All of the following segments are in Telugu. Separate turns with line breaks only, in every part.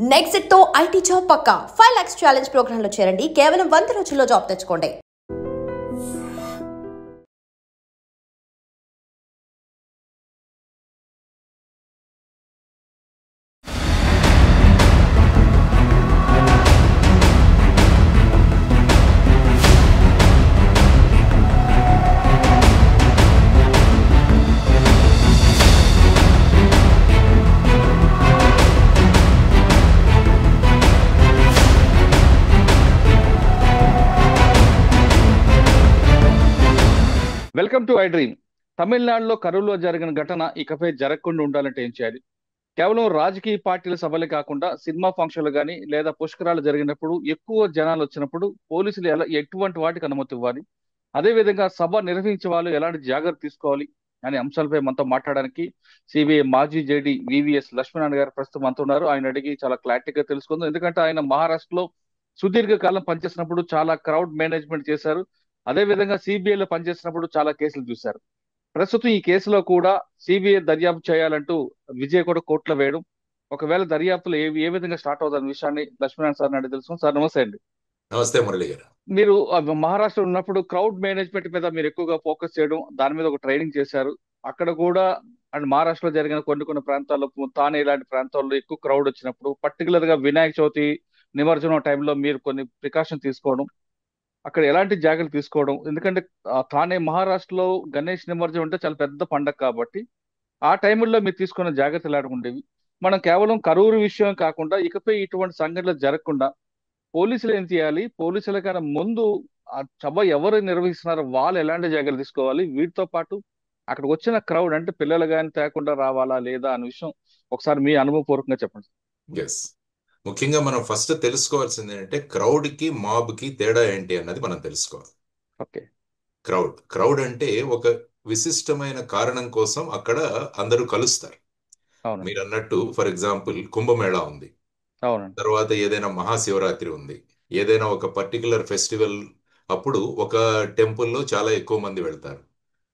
నెక్స్ట్ తో ఐటీ జాబ్ పక్కా 5 lakhs ఛాలెంజ్ ప్రోగ్రామ్ లో చేరండి. కేవలం 100 రోజుల్లో జాబ్ తెచ్చుకోండి.
Welcome to I dream. తమిళనాడులో కరూరులో జరిగిన ఘటన ఇకపై జరగకుండా ఉండాలంటే ఏం చేయాలి? కేవలం రాజకీయ పార్టీల సభలే కాకుండా సినిమా ఫంక్షన్లు కానీ లేదా పుష్కరాలు జరిగినప్పుడు ఎక్కువ జనాలు వచ్చినప్పుడు పోలీసులు ఎటువంటి వాటికి అనుమతి ఇవ్వాలి? అదేవిధంగా సభ నిర్వహించే వాళ్ళు ఎలాంటి జాగ్రత్త తీసుకోవాలి అనే అంశాలపై మనతో మాట్లాడడానికి సిబిఐ మాజీ జేడీ వివిఎస్ లక్ష్మీనారాయణ గారు ప్రస్తుతం మనతో ఉన్నారు. ఆయన అడిగి చాలా క్లారిటీగా తెలుసుకుందాం. ఎందుకంటే ఆయన మహారాష్ట్రలో సుదీర్ఘకాలం పనిచేసినప్పుడు చాలా క్రౌడ్ మేనేజ్మెంట్ చేశారు. అదే విధంగా సిబిఐలో పనిచేసినప్పుడు చాలా కేసులు చూశారు. ప్రస్తుతం ఈ కేసులో కూడా సిబిఐ దర్యాప్తు చేయాలంటూ విజయ్ కూడా కోర్టులో వేయడం, ఒకవేళ దర్యాప్తులు ఏ విధంగా స్టార్ట్ అవుతున్న విషయాన్ని లక్ష్మీనారాయణ సార్ అడిగి తెలుసుకుని. సార్ నమస్తే అండి.
నమస్తే మురళి గారు.
మీరు మహారాష్ట్ర ఉన్నప్పుడు క్రౌడ్ మేనేజ్మెంట్ మీద మీరు ఎక్కువగా ఫోకస్ చేయడం, దాని మీద ఒక ట్రైనింగ్ చేశారు. అక్కడ కూడా అండ్ మహారాష్ట్రలో జరిగిన కొన్ని ప్రాంతాల్లో, తానే ఇలాంటి ప్రాంతాల్లో ఎక్కువ క్రౌడ్ వచ్చినప్పుడు, పర్టికులర్ గా వినాయక చవితి నిమజ్జనం టైంలో మీరు కొన్ని ప్రికాషన్ తీసుకోవడం, అక్కడ ఎలాంటి జాగ్రత్తలు తీసుకోవడం, ఎందుకంటే తానే మహారాష్ట్రలో గణేష్ నిమజ్జనం అంటే చాలా పెద్ద పండగ కాబట్టి ఆ టైంలో మీరు తీసుకున్న జాగ్రత్తలు ఎలాంటి ఉండేవి? మనం కేవలం కరూరు విషయం కాకుండా ఇకపై ఇటువంటి సంఘటనలు జరగకుండా పోలీసులు ఏం చేయాలి? పోలీసుల కన్నా ముందు ఆ సభ ఎవరు నిర్వహిస్తున్నారో వాళ్ళు ఎలాంటి జాగ్రత్తలు తీసుకోవాలి? వీటితో పాటు అక్కడికి వచ్చిన క్రౌడ్ అంటే పిల్లలు కానీ తేకుండా రావాలా లేదా అనే విషయం ఒకసారి మీ అనుభవపూర్వకంగా చెప్పండి.
ఎస్, ముఖ్యంగా మనం ఫస్ట్ తెలుసుకోవాల్సింది ఏంటంటే క్రౌడ్ కి మాబ్ కి తేడా ఏంటి అన్నది మనం తెలుసుకోవాలి.
ఓకే.
క్రౌడ్ అంటే ఒక విశిష్టమైన కారణం కోసం అక్కడ అందరూ కలుస్తారు. మీరు అన్నట్టు ఫర్ ఎగ్జాంపుల్ కుంభమేళా ఉంది, తర్వాత ఏదైనా మహాశివరాత్రి ఉంది, ఏదైనా ఒక పర్టికులర్ ఫెస్టివల్ అప్పుడు ఒక టెంపుల్లో చాలా ఎక్కువ మంది వెళ్తారు.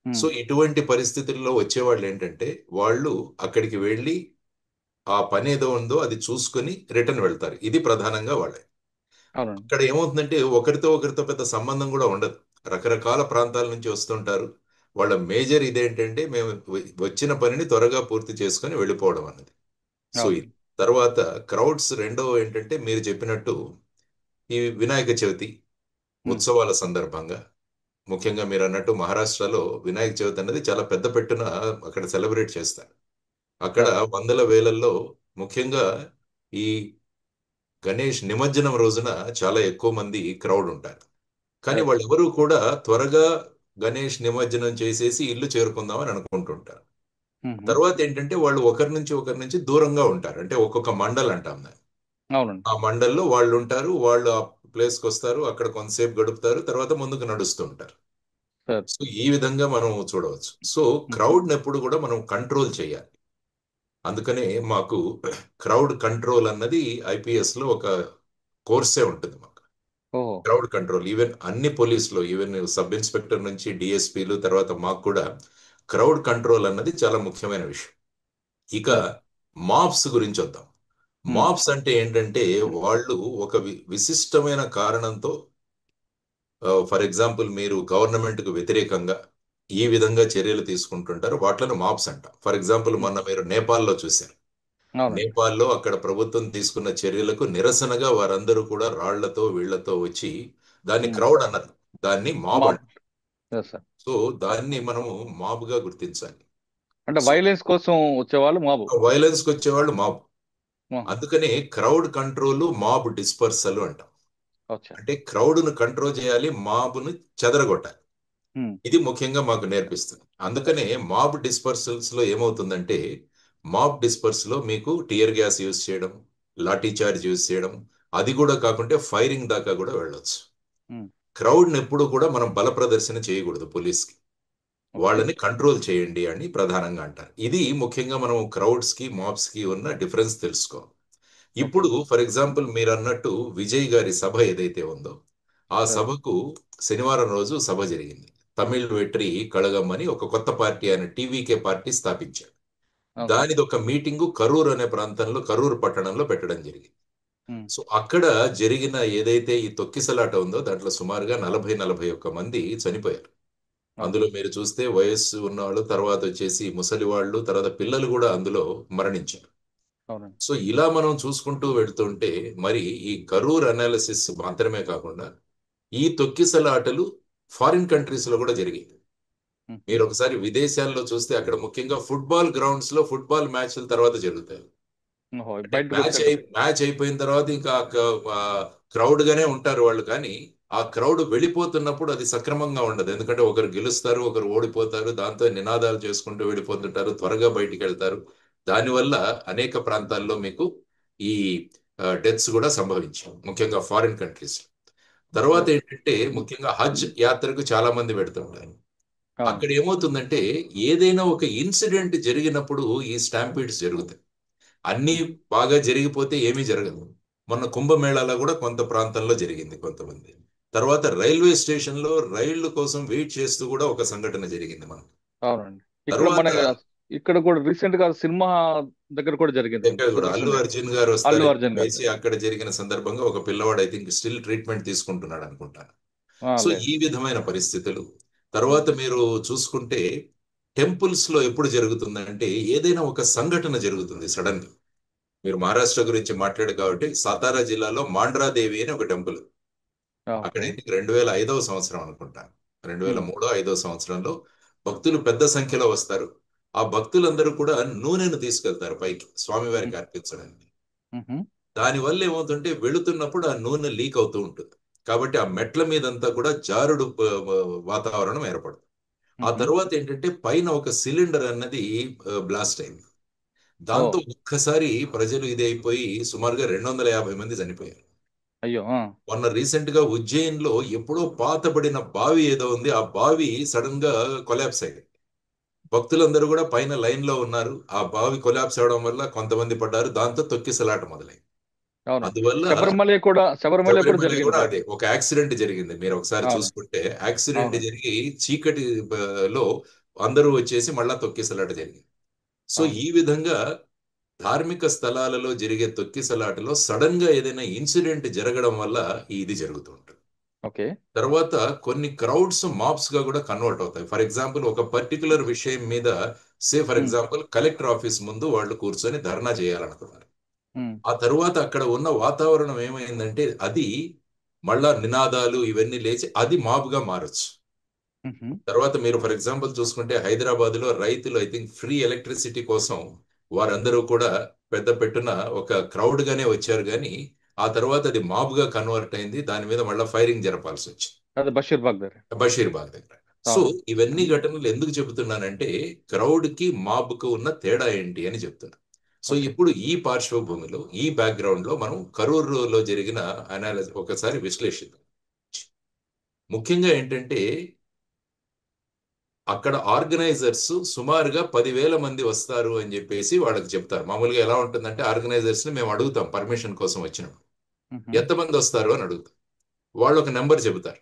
సో ఇటువంటి పరిస్థితుల్లో వచ్చేవాళ్ళు ఏంటంటే వాళ్ళు అక్కడికి వెళ్ళి ఆ పని ఏదో ఉందో అది చూసుకుని రిటర్న్ వెళ్తారు. ఇది ప్రధానంగా వాళ్ళే. అక్కడ ఏమవుతుందంటే ఒకరితో పెద్ద సంబంధం కూడా ఉండదు. రకరకాల ప్రాంతాల నుంచి వస్తుంటారు. వాళ్ళ మేజర్ ఇదేంటంటే మేము వచ్చిన పనిని త్వరగా పూర్తి చేసుకొని వెళ్ళిపోవడం అన్నది. సో ఇది తర్వాత క్రౌడ్స్ రెండో ఏంటంటే మీరు చెప్పినట్టు ఈ వినాయక చవితి ఉత్సవాల సందర్భంగా, ముఖ్యంగా మీరు అన్నట్టు మహారాష్ట్రలో వినాయక చవితి అనేది చాలా పెద్ద పెట్టున అక్కడ సెలబ్రేట్ చేస్తారు. అక్కడ వందల వేలల్లో ముఖ్యంగా ఈ గణేష్ నిమజ్జనం రోజున చాలా ఎక్కువ మంది క్రౌడ్ ఉంటారు. కానీ వాళ్ళు ఎవరు కూడా త్వరగా గణేష్ నిమజ్జనం చేసేసి ఇల్లు చేరుకుందామని అనుకుంటుంటారు. తర్వాత ఏంటంటే వాళ్ళు ఒకరి నుంచి దూరంగా ఉంటారు. అంటే ఒక్కొక్క మండల్ అంటాం దాన్ని. ఆ మండల్లో వాళ్ళు ఉంటారు. వాళ్ళు ఆ ప్లేస్కి వస్తారు, అక్కడ కొంతసేపు గడుపుతారు, తర్వాత ముందుకు నడుస్తూ ఉంటారు. సో ఈ విధంగా మనం చూడవచ్చు. సో క్రౌడ్ ఎప్పుడు కూడా మనం కంట్రోల్ చేయాలి. అందుకనే మాకు క్రౌడ్ కంట్రోల్ అన్నది ఐపీఎస్ లో ఒక కోర్సే ఉంటుంది మాకు. క్రౌడ్ కంట్రోల్ ఈవెన్ అన్ని పోలీసులో, ఈవెన్ సబ్ ఇన్స్పెక్టర్ నుంచి డిఎస్పీలు, తర్వాత మాకు కూడా క్రౌడ్ కంట్రోల్ అన్నది చాలా ముఖ్యమైన విషయం. ఇక మాబ్స్ గురించి వద్దాం. మాబ్స్ అంటే ఏంటంటే వాళ్ళు ఒక విశిష్టమైన కారణంతో, ఫర్ ఎగ్జాంపుల్ మీరు గవర్నమెంట్ కు వ్యతిరేకంగా ఈ విధంగా చర్యలు తీసుకుంటుంటారు, వాటిని మాబ్స్ అంటాం. ఫర్ ఎగ్జాంపుల్ మొన్న మీరు నేపాల్లో చూశారు. నేపాల్లో అక్కడ ప్రభుత్వం తీసుకున్న చర్యలకు నిరసనగా వారందరూ కూడా రాళ్లతో వీళ్లతో వచ్చి దాన్ని క్రౌడ్ అన్నారు, దాన్ని మాబ్ అంటారు. సో దాన్ని మనము మాబ్ గా గుర్తించాలి.
అంటే వైలెన్స్ కోసం వచ్చేవాళ్ళు మాబ్,
వైలెన్స్ కి వచ్చేవాళ్ళు మాబ్. అందుకని క్రౌడ్ కంట్రోల్, మాబ్ డిస్పర్సల్ అంటాం. అంటే క్రౌడ్ ను కంట్రోల్ చేయాలి, మాబ్ ను చెదరగొట్టాలి. ఇది ముఖ్యంగా మాకు నేర్పిస్తుంది. అందుకనే మాబ్ డిస్పర్సల్స్ లో ఏమవుతుందంటే, మాబ్ డిస్పర్స్ లో మీకు టియర్ గ్యాస్ యూజ్ చేయడం, లాఠీ చార్జ్ యూజ్ చేయడం, అది కూడా కాకుంటే ఫైరింగ్ దాకా కూడా వెళ్ళొచ్చు. క్రౌడ్ ని ఎప్పుడు కూడా మనం బల ప్రదర్శన చేయకూడదు పోలీస్కి. వాళ్ళని కంట్రోల్ చేయండి అని ప్రధానంగా అంటారు. ఇది ముఖ్యంగా మనం క్రౌడ్స్ కి మాబ్స్ కి ఉన్న డిఫరెన్స్ తెలుసుకోవాలి. ఇప్పుడు ఫర్ ఎగ్జాంపుల్ మీరు అన్నట్టు విజయ్ గారి సభ ఏదైతే ఉందో, ఆ సభకు శనివారం రోజు సభ జరిగింది. తమిళ్ వెట్రి కళగం అని ఒక కొత్త పార్టీ, ఆయన టీవీకే పార్టీ స్థాపించాడు. దానిది ఒక మీటింగు కరూర్ అనే ప్రాంతంలో, కరూర్ పట్టణంలో పెట్టడం జరిగింది. సో అక్కడ జరిగిన ఏదైతే ఈ తొక్కిసలాట ఉందో దాంట్లో సుమారుగా 40-41 మంది చనిపోయారు. అందులో మీరు చూస్తే వయస్సు ఉన్నవాళ్ళు, తర్వాత వచ్చేసి ముసలి వాళ్ళు, తర్వాత పిల్లలు కూడా అందులో మరణించారు. సో ఇలా మనం చూసుకుంటూ వెళ్తుంటే మరి ఈ కరూర్ అనాలిసిస్ మాత్రమే కాకుండా ఈ తొక్కిసలాటలు ఫారిన్ కంట్రీస్ లో కూడా జరిగాయి. మీరు ఒకసారి విదేశాల్లో చూస్తే అక్కడ ముఖ్యంగా ఫుట్బాల్ గ్రౌండ్స్ లో ఫుట్బాల్ మ్యాచ్ల తర్వాత జరుగుతాయి. మ్యాచ్ అయిపోయిన తర్వాత ఇంకా క్రౌడ్ గానే ఉంటారు వాళ్ళు, కానీ ఆ క్రౌడ్ వెళ్ళిపోతున్నప్పుడు అది సక్రమంగా ఉండదు. ఎందుకంటే ఒకరు గెలుస్తారు, ఒకరు ఓడిపోతారు, దాంతో నినాదాలు చేసుకుంటూ వెళ్ళిపోతుంటారు, త్వరగా బయటికి వెళ్తారు. దానివల్ల అనేక ప్రాంతాల్లో మీకు ఈ డెత్స్ కూడా సంభవించాయి, ముఖ్యంగా ఫారిన్ కంట్రీస్. తర్వాత ఏంటంటే ముఖ్యంగా హజ్ యాత్రకు చాలా మంది పెడుతుంటారు. అక్కడ ఏమవుతుందంటే ఏదైనా ఒక ఇన్సిడెంట్ జరిగినప్పుడు ఈ స్టాంపీడ్స్ జరుగుతాయి. అన్ని బాగా జరిగిపోతే ఏమీ జరగదు. మొన్న కుంభమేళాలో కూడా కొంత ప్రాంతంలో జరిగింది కొంతమంది. తర్వాత రైల్వే స్టేషన్ లో రైళ్ల కోసం వెయిట్ చేస్తూ కూడా ఒక సంఘటన జరిగింది మనకు.
అవునండి, ఇక్కడ కూడా రీసెంట్ గా సినిమా దగ్గర కూడా జరిగింది.
అల్లు అర్జున్ గారు వస్తారు, అక్కడ జరిగిన సందర్భంగా ఒక పిల్లవాడు ఐ థింక్ స్టిల్ ట్రీట్మెంట్ తీసుకుంటున్నాడు అనుకుంటాను. సో ఈ విధమైన పరిస్థితులు. తర్వాత మీరు చూసుకుంటే టెంపుల్స్ లో ఎప్పుడు జరుగుతుందంటే ఏదైనా ఒక సంఘటన జరుగుతుంది సడన్ గా. మీరు మహారాష్ట్ర గురించి మాట్లాడు కాబట్టి సాతారా జిల్లాలో మాండ్రాదేవి అని ఒక టెంపుల్. అక్కడ 2005వ సంవత్సరం అనుకుంటాను, 2003-5వ సంవత్సరంలో భక్తులు పెద్ద సంఖ్యలో వస్తారు. ఆ భక్తులందరూ కూడా నూనెను తీసుకెళ్తారు పైకి స్వామివారికి అర్పించడానికి. దానివల్ల ఏమవుతుంటే వెళుతున్నప్పుడు ఆ నూనె లీక్ అవుతూ ఉంటుంది. కాబట్టి ఆ మెట్ల మీదంతా కూడా జారుడు వాతావరణం ఏర్పడుతుంది. ఆ తర్వాత ఏంటంటే పైన ఒక సిలిండర్ అన్నది బ్లాస్ట్ అయింది. దాంతో ఒక్కసారి ప్రజలు ఇది అయిపోయి సుమారుగా 250 మంది చనిపోయారు.
అయ్యో.
మొన్న రీసెంట్ గా ఉజ్జయిన్ లో ఎప్పుడో పాతబడిన బావి ఏదో ఉంది, ఆ బావి సడన్ గా కొలాప్స్ అయింది. భక్తులందరూ కూడా పైన లైన్ లో ఉన్నారు. ఆ బావి కొలాప్స్ అవడం వల్ల కొంతమంది పడ్డారు. దాంతో తొక్కిసలాట మొదలైంది. అందువల్ల శబరిమల కూడా అదే ఒక యాక్సిడెంట్ జరిగింది. మీరు ఒకసారి చూసుకుంటే యాక్సిడెంట్ జరిగి చీకటి లో అందరూ వచ్చేసి మళ్ళా తొక్కిసలాట జరిగింది. సో ఈ విధంగా ధార్మిక స్థలాలలో జరిగే తొక్కిసలాటలో సడన్ గా ఏదైనా ఇన్సిడెంట్ జరగడం వల్ల ఇది జరుగుతూ ఉంటుంది. తర్వాత కొన్ని క్రౌడ్స్ మాబ్స్ గా కూడా కన్వర్ట్ అవుతాయి. ఫర్ ఎగ్జాంపుల్ ఒక పర్టికులర్ విషయం మీద ఫర్ ఎగ్జాంపుల్ కలెక్టర్ ఆఫీస్ ముందు వాళ్ళు కూర్చొని ధర్నా చేయాలనుకున్నారు. ఆ తరువాత అక్కడ ఉన్న వాతావరణం ఏమైందంటే అది మళ్ళా నినాదాలు ఇవన్నీ లేచి అది మాబుగా మారచ్చు. తర్వాత మీరు ఫర్ ఎగ్జాంపుల్ చూసుకుంటే హైదరాబాద్ లో రైతులు ఐ థింక్ ఫ్రీ ఎలక్ట్రిసిటీ కోసం వారందరూ కూడా పెద్ద పెట్టున ఒక క్రౌడ్ గానే వచ్చారు, కానీ ఆ తర్వాత అది మాబుగా కన్వర్ట్ అయింది. దాని మీద మళ్ళీ ఫైరింగ్ జరపాల్సి వచ్చింది బషీర్బాగ్ దగ్గర. సో ఇవన్నీ ఘటనలు ఎందుకు చెబుతున్నానంటే క్రౌడ్ కి మాబ్ కు ఉన్న తేడా ఏంటి అని చెప్తున్నా. సో ఇప్పుడు ఈ పార్శ్వభూమిలో ఈ బ్యాక్గ్రౌండ్ లో మనం కరూరులో జరిగిన అనాలిసిస్ ఒకసారి విశ్లేషిద్దాం. ముఖ్యంగా ఏంటంటే అక్కడ ఆర్గనైజర్స్ సుమారుగా 10,000 మంది వస్తారు అని చెప్పేసి వాళ్ళకి చెప్తారు. మామూలుగా ఎలా ఉంటుందంటే ఆర్గనైజర్స్ ని మేము అడుగుతాం పర్మిషన్ కోసం వచ్చినప్పుడు ఎంతమంది వస్తారు అని అడుగుతాం. వాళ్ళు ఒక నెంబర్ చెబుతారు.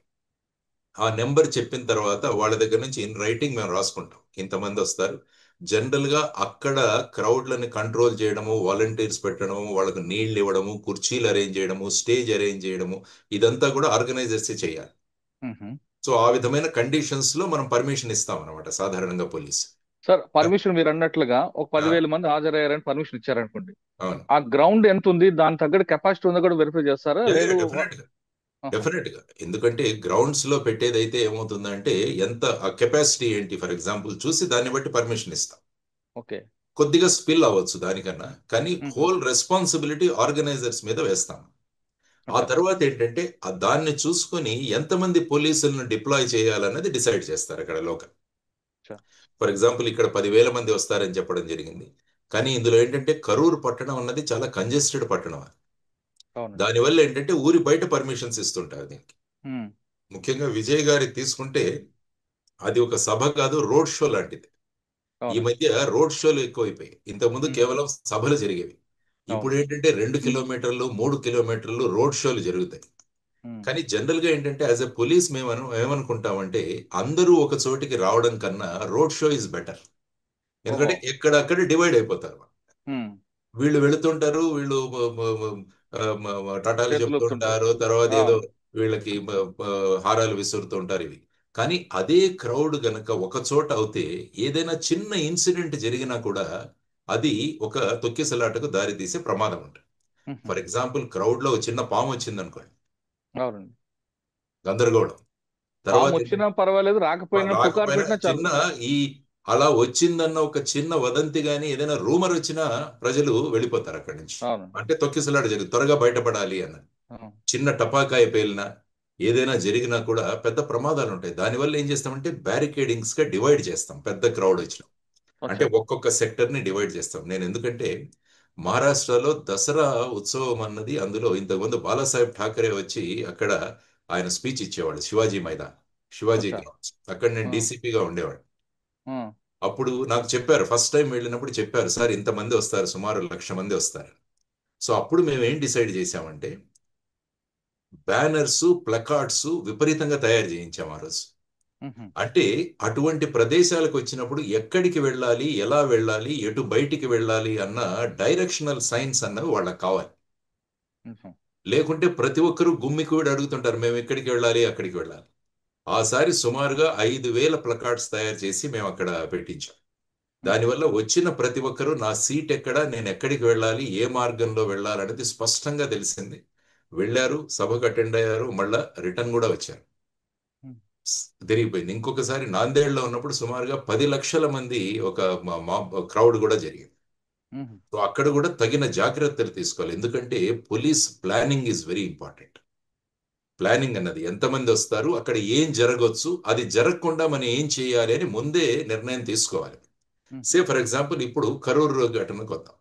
ఆ నెంబర్ చెప్పిన తర్వాత వాళ్ళ దగ్గర నుంచి ఇన్ రైటింగ్ మేము రాసుకుంటాం ఇంతమంది వస్తారు. జనరల్ గా అక్కడ క్రౌడ్లని కంట్రోల్ చేయడము, వాలంటీర్స్ పెట్టడము, వాళ్ళకు నీళ్లు ఇవ్వడము, కుర్చీలు అరేంజ్ చేయడము, స్టేజ్ అరేంజ్ చేయడము, ఇదంతా కూడా ఆర్గనైజర్స్ చేయాలి. సో ఆ విధమైన కండిషన్స్ లో మనం పర్మిషన్ ఇస్తాం అనమాట సాధారణంగా పోలీస్.
సార్ పర్మిషన్ మీరు అన్నట్లుగా ఒక 10,000 మంది హాజరయ్యారని పర్మిషన్ ఇచ్చారనుకోండి, ఆ గ్రౌండ్ ఎంత ఉంది దాని తగ్గట్టు కెపాసిటీ ఉందో కూడా వెరిఫై చేస్తారా?
డెఫినెట్ గా. ఎందుకంటే గ్రౌండ్స్ లో పెట్టేదైతే ఏమవుతుందంటే ఎంత కెపాసిటీ ఏంటి ఫర్ ఎగ్జాంపుల్ చూసి దాన్ని బట్టి పర్మిషన్ ఇస్తాం. కొద్దిగా స్పిల్ అవ్వచ్చు దానికన్నా, కానీ హోల్ రెస్పాన్సిబిలిటీ ఆర్గనైజర్స్ మీద వేస్తాం. ఆ తర్వాత ఏంటంటే దాన్ని చూసుకుని ఎంతమంది పోలీసులను డిప్లాయ్ చేయాలన్నది డిసైడ్ చేస్తారు అక్కడ లోకల్. ఫర్ ఎగ్జాంపుల్ ఇక్కడ 10,000 మంది వస్తారని చెప్పడం జరిగింది, కానీ ఇందులో ఏంటంటే కరూర్ పట్టణం అన్నది చాలా కంజెస్టెడ్ పట్టణం. దానివల్ల ఏంటంటే ఊరి బయట పర్మిషన్స్ ఇస్తుంటారు దీనికి. ముఖ్యంగా విజయ్ గారి తీసుకుంటే అది ఒక సభ కాదు, రోడ్ షో లాంటిది. ఈ మధ్య రోడ్ షోలు ఎక్కువైపోయాయి. ఇంతకుముందు కేవలం సభలు జరిగేవి. ఇప్పుడు ఏంటంటే 2 కిలోమీటర్లు 3 కిలోమీటర్లు రోడ్ షోలు జరుగుతాయి. కానీ జనరల్ గా ఏంటంటే యాజ్ ఎ పోలీస్ మేము ఏమనుకుంటామంటే అందరూ ఒక చోటికి రావడం కన్నా రోడ్ షో ఇస్ బెటర్. ఎందుకంటే ఎక్కడక్కడ డివైడ్ అయిపోతారు. వీళ్ళు వెళుతుంటారు, వీళ్ళు టాటాలు చెప్తుంటారు, తర్వాత ఏదో వీళ్ళకి హారాలు విసురుతూ ఉంటారు ఇవి. కానీ అదే క్రౌడ్ గనక ఒక చోట అవుతే ఏదైనా చిన్న ఇన్సిడెంట్ జరిగినా కూడా అది ఒక తొక్కిసలాటకు దారి తీసే ప్రమాదం ఉంటుంది. ఫర్ ఎగ్జాంపుల్ క్రౌడ్ లో చిన్న పాము వచ్చింది అనుకోండి, గందరగోళం. తర్వాత
వచ్చినా పర్వాలేదు, రాకపోయినా
చిన్న ఈ అలా వచ్చిందన్న ఒక చిన్న వదంతి గాని ఏదైనా రూమర్ వచ్చినా ప్రజలు వెళ్ళిపోతారు అక్కడి నుంచి. అంటే తొక్కిసలాట జరిగింది, త్వరగా బయటపడాలి అన్న. చిన్న టపాకాయ పేలినా ఏదైనా జరిగినా కూడా పెద్ద ప్రమాదాలు ఉంటాయి. దానివల్ల ఏం చేస్తామంటే బ్యారికేడింగ్స్ గా డివైడ్ చేస్తాం పెద్ద క్రౌడ్ వచ్చిన. అంటే ఒక్కొక్క సెక్టర్ ని డివైడ్ చేస్తాం. నేను ఎందుకంటే మహారాష్ట్రలో దసరా ఉత్సవం అన్నది, అందులో ఇంతకుముందు బాలాసాహెబ్ ఠాకరే వచ్చి అక్కడ ఆయన స్పీచ్ ఇచ్చేవాడు శివాజీ మైదాన్, శివాజీ గ్రౌండ్స్. అక్కడ నేను డీసీపీగా ఉండేవాడు. అప్పుడు నాకు చెప్పారు, ఫస్ట్ టైం వెళ్ళినప్పుడు చెప్పారు, సార్ ఇంతమంది వస్తారు, సుమారు 1,00,000 మంది వస్తారు. సో అప్పుడు మేము ఏం డిసైడ్ చేశామంటే బ్యానర్స్, ప్లకార్డ్స్ విపరీతంగా తయారు చేయించాం ఆ రోజు. అంటే అటువంటి ప్రదేశాలకు వచ్చినప్పుడు ఎక్కడికి వెళ్ళాలి, ఎలా వెళ్ళాలి, ఎటు బయటికి వెళ్ళాలి అన్న డైరెక్షనల్ సైన్స్ అన్నవి వాళ్ళకి కావాలి. లేకుంటే ప్రతి ఒక్కరూ గుమ్మికూడి అడుగుతుంటారు, మేము ఎక్కడికి వెళ్ళాలి, అక్కడికి వెళ్ళాలి. ఆసారి సుమారుగా 5,000 ప్లకార్డ్స్ తయారు చేసి మేము అక్కడ పెట్టించాం. దానివల్ల వచ్చిన ప్రతి ఒక్కరూ నా సీట్ ఎక్కడ, నేను ఎక్కడికి వెళ్ళాలి, ఏ మార్గంలో వెళ్ళాలనేది స్పష్టంగా తెలిసింది. వెళ్ళారు, సభకు అటెండ్ అయ్యారు, మళ్ళా రిటర్న్ కూడా వచ్చారు. తిరిగిపోయింది. ఇంకొకసారి నాందేడ్లో ఉన్నప్పుడు సుమారుగా 10 లక్షల మంది ఒక క్రౌడ్ కూడా జరిగింది. సో అక్కడ కూడా తగిన జాగ్రత్తలు తీసుకోవాలి. ఎందుకంటే police planning is very important. Planning అన్నది ఎంతమంది వస్తారు, అక్కడ ఏం జరగవచ్చు, అది జరగకుండా మనం ఏం చేయాలి అని ముందే నిర్ణయం తీసుకోవాలి. సే ఫర్ ఎగ్జాంపుల్ ఇప్పుడు కరూరు ఘటనకు వద్దాం.